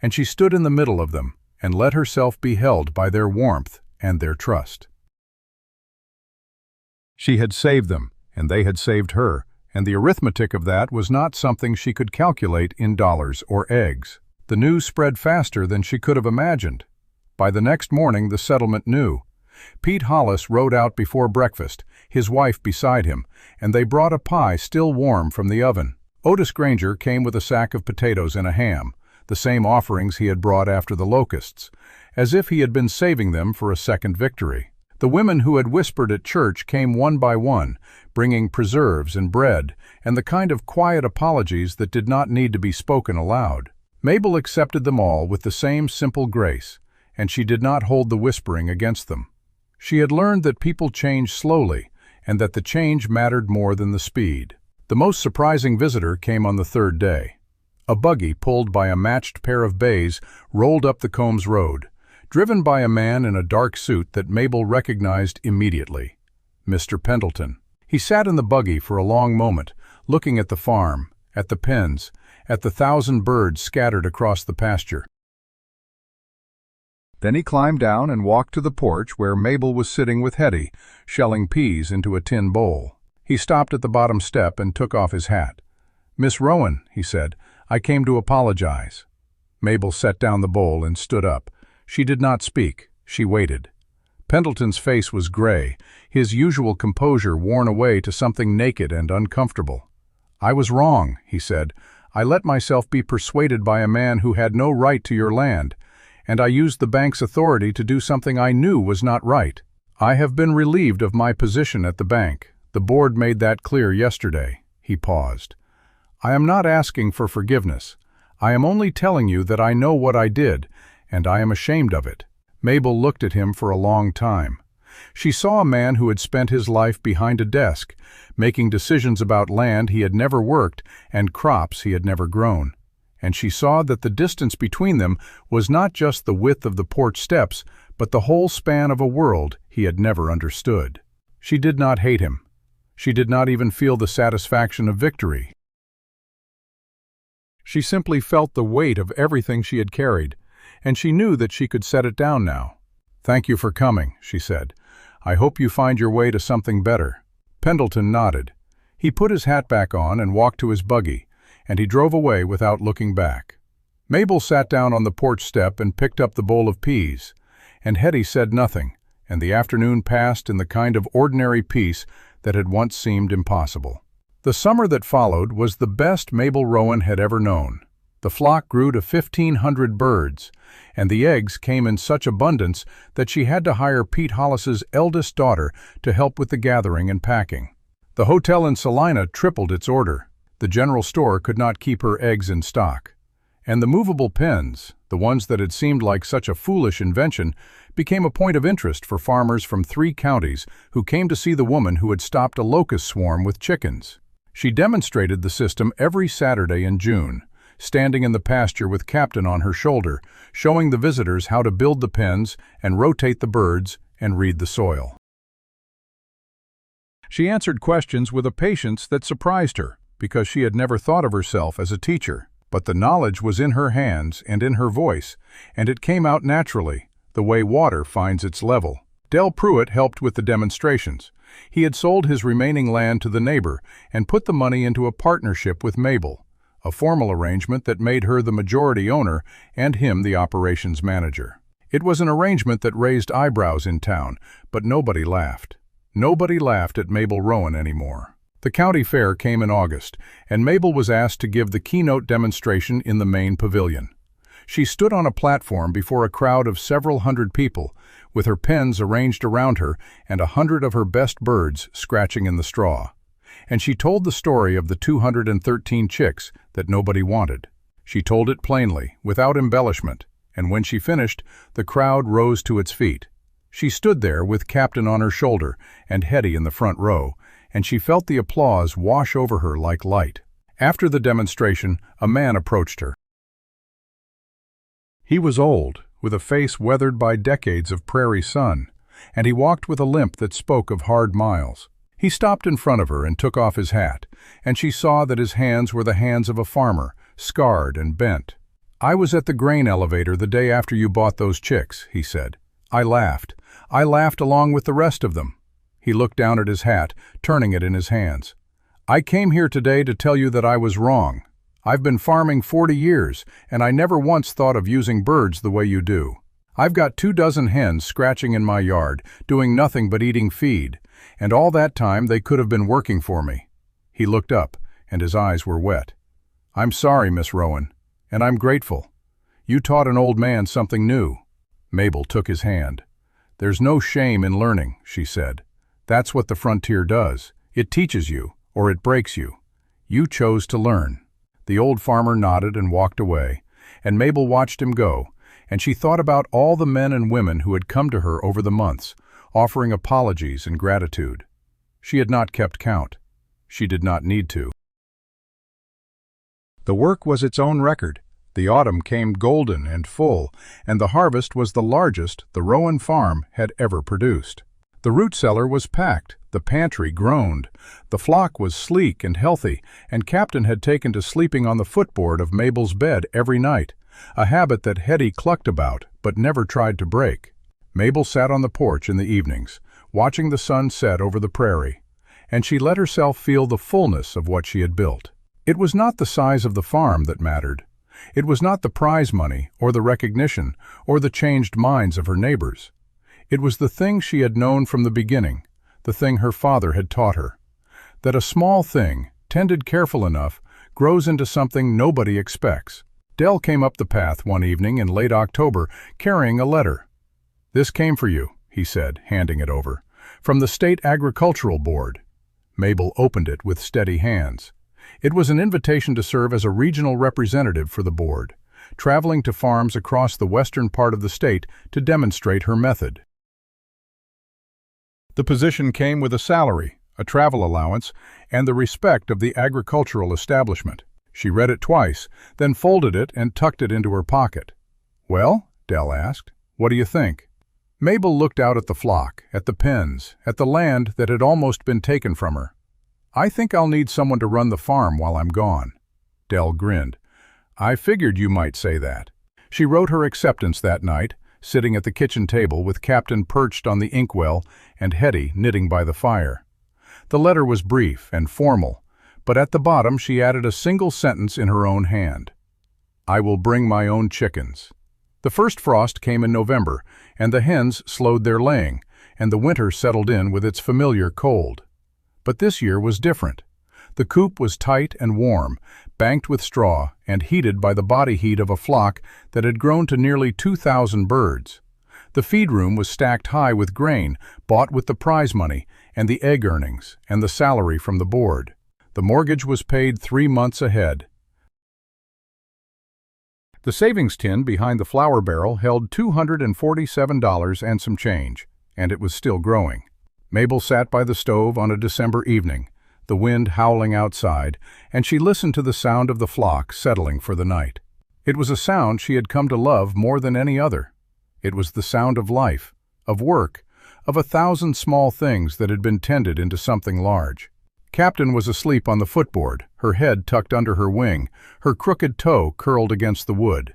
and she stood in the middle of them and let herself be held by their warmth and their trust. She had saved them, and they had saved her, and the arithmetic of that was not something she could calculate in dollars or eggs. The news spread faster than she could have imagined. By the next morning, the settlement knew. Pete Hollis rode out before breakfast, his wife beside him, and they brought a pie still warm from the oven. Otis Granger came with a sack of potatoes and a ham, the same offerings he had brought after the locusts, as if he had been saving them for a second victory. The women who had whispered at church came one by one, bringing preserves and bread, and the kind of quiet apologies that did not need to be spoken aloud. Mabel accepted them all with the same simple grace, and she did not hold the whispering against them. She had learned that people change slowly, and that the change mattered more than the speed. The most surprising visitor came on the third day. A buggy pulled by a matched pair of bays rolled up the Combs Road, driven by a man in a dark suit that Mabel recognized immediately, Mr. Pendleton. He sat in the buggy for a long moment, looking at the farm, at the pens, at the 1,000 birds scattered across the pasture. Then he climbed down and walked to the porch where Mabel was sitting with Hetty, shelling peas into a tin bowl. He stopped at the bottom step and took off his hat. "Miss Rowan," he said, "I came to apologize." Mabel set down the bowl and stood up. She did not speak. She waited. Pendleton's face was gray, his usual composure worn away to something naked and uncomfortable. "I was wrong," he said. "I let myself be persuaded by a man who had no right to your land, and I used the bank's authority to do something I knew was not right. I have been relieved of my position at the bank. The board made that clear yesterday." He paused. "I am not asking for forgiveness. I am only telling you that I know what I did, and I am ashamed of it." Mabel looked at him for a long time. She saw a man who had spent his life behind a desk, making decisions about land he had never worked and crops he had never grown. And she saw that the distance between them was not just the width of the porch steps, but the whole span of a world he had never understood. She did not hate him. She did not even feel the satisfaction of victory. She simply felt the weight of everything she had carried, and she knew that she could set it down now. "Thank you for coming," she said. "I hope you find your way to something better." Pendleton nodded. He put his hat back on and walked to his buggy, and he drove away without looking back. Mabel sat down on the porch step and picked up the bowl of peas, and Hetty said nothing, and the afternoon passed in the kind of ordinary peace that had once seemed impossible. The summer that followed was the best Mabel Rowan had ever known. The flock grew to 1,500 birds, and the eggs came in such abundance that she had to hire Pete Hollis's eldest daughter to help with the gathering and packing. The hotel in Salina tripled its order. The general store could not keep her eggs in stock. And the movable pens, the ones that had seemed like such a foolish invention, became a point of interest for farmers from 3 counties who came to see the woman who had stopped a locust swarm with chickens. She demonstrated the system every Saturday in June, standing in the pasture with Captain on her shoulder, showing the visitors how to build the pens and rotate the birds and read the soil. She answered questions with a patience that surprised her, because she had never thought of herself as a teacher. But the knowledge was in her hands and in her voice, and it came out naturally, the way water finds its level. Del Pruitt helped with the demonstrations. He had sold his remaining land to the neighbor and put the money into a partnership with Mabel, a formal arrangement that made her the majority owner and him the operations manager. It was an arrangement that raised eyebrows in town, but nobody laughed. Nobody laughed at Mabel Rowan anymore. The county fair came in August, and Mabel was asked to give the keynote demonstration in the main pavilion. She stood on a platform before a crowd of several hundred people, with her pens arranged around her and 100 of her best birds scratching in the straw. And she told the story of the 213 chicks that nobody wanted. She told it plainly, without embellishment, and when she finished, the crowd rose to its feet. She stood there with Captain on her shoulder and Hetty in the front row, and she felt the applause wash over her like light. After the demonstration, a man approached her. He was old, with a face weathered by decades of prairie sun, and he walked with a limp that spoke of hard miles. He stopped in front of her and took off his hat, and she saw that his hands were the hands of a farmer, scarred and bent. "I was at the grain elevator the day after you bought those chicks," he said. I laughed along with the rest of them." He looked down at his hat, turning it in his hands. "I came here today to tell you that I was wrong. I've been farming 40 years, and I never once thought of using birds the way you do. I've got 24 hens scratching in my yard, doing nothing but eating feed, and all that time they could have been working for me." He looked up, and his eyes were wet. "I'm sorry, Miss Rowan, and I'm grateful. You taught an old man something new." Mabel took his hand. "There's no shame in learning," she said. "That's what the frontier does. It teaches you, or it breaks you. You chose to learn." The old farmer nodded and walked away, and Mabel watched him go, and she thought about all the men and women who had come to her over the months, offering apologies and gratitude. She had not kept count. She did not need to. The work was its own record. The autumn came golden and full, and the harvest was the largest the Rowan farm had ever produced. The root cellar was packed, the pantry groaned, the flock was sleek and healthy, and Captain had taken to sleeping on the footboard of Mabel's bed every night, a habit that Hetty clucked about but never tried to break. Mabel sat on the porch in the evenings, watching the sun set over the prairie, and she let herself feel the fullness of what she had built. It was not the size of the farm that mattered. It was not the prize money, or the recognition, or the changed minds of her neighbors. It was the thing she had known from the beginning, the thing her father had taught her, that a small thing, tended careful enough, grows into something nobody expects. Dell came up the path one evening in late October, carrying a letter. "This came for you," he said, handing it over, "from the State Agricultural Board." Mabel opened it with steady hands. It was an invitation to serve as a regional representative for the board, traveling to farms across the western part of the state to demonstrate her method. The position came with a salary, a travel allowance, and the respect of the agricultural establishment. She read it twice, then folded it and tucked it into her pocket. "Well?" Dell asked. "What do you think?" Mabel looked out at the flock, at the pens, at the land that had almost been taken from her. "I think I'll need someone to run the farm while I'm gone." Dell grinned. "I figured you might say that." She wrote her acceptance that night, sitting at the kitchen table with Captain perched on the inkwell and Hetty knitting by the fire. The letter was brief and formal, but at the bottom she added a single sentence in her own hand. "I will bring my own chickens." The first frost came in November, and the hens slowed their laying, and the winter settled in with its familiar cold. But this year was different. The coop was tight and warm, banked with straw, and heated by the body heat of a flock that had grown to nearly 2,000 birds. The feed room was stacked high with grain, bought with the prize money, and the egg earnings, and the salary from the board. The mortgage was paid 3 months ahead. The savings tin behind the flour barrel held $247 and some change, and it was still growing. Mabel sat by the stove on a December evening, the wind howling outside, and she listened to the sound of the flock settling for the night. It was a sound she had come to love more than any other. It was the sound of life, of work, of 1,000 small things that had been tended into something large. Captain was asleep on the footboard, her head tucked under her wing, her crooked toe curled against the wood.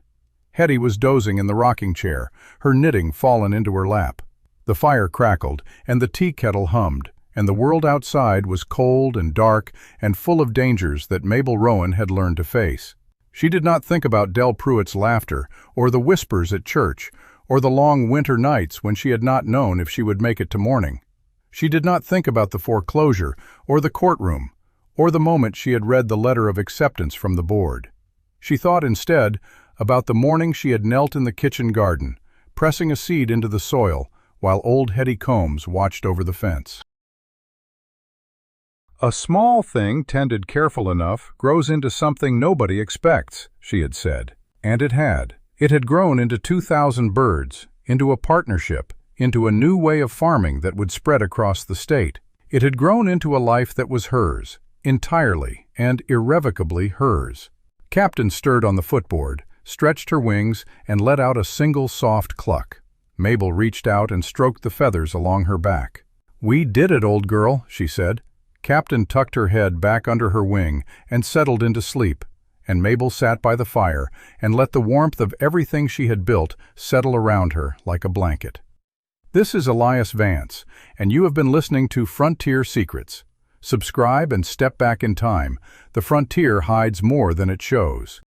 Hetty was dozing in the rocking chair, her knitting fallen into her lap. The fire crackled, and the tea kettle hummed, and the world outside was cold and dark and full of dangers that Mabel Rowan had learned to face. She did not think about Dell Pruitt's laughter, or the whispers at church, or the long winter nights when she had not known if she would make it to morning. She did not think about the foreclosure, or the courtroom, or the moment she had read the letter of acceptance from the board. She thought instead about the morning she had knelt in the kitchen garden, pressing a seed into the soil, while old Hetty Combs watched over the fence. "A small thing tended careful enough grows into something nobody expects," she had said. And it had. It had grown into 2,000 birds, into a partnership, into a new way of farming that would spread across the state. It had grown into a life that was hers, entirely and irrevocably hers. Captain stirred on the footboard, stretched her wings, and let out a single soft cluck. Mabel reached out and stroked the feathers along her back. "We did it, old girl," she said. Captain tucked her head back under her wing and settled into sleep, and Mabel sat by the fire and let the warmth of everything she had built settle around her like a blanket. This is Elias Vance, and you have been listening to Frontier Secrets. Subscribe and step back in time. The frontier hides more than it shows.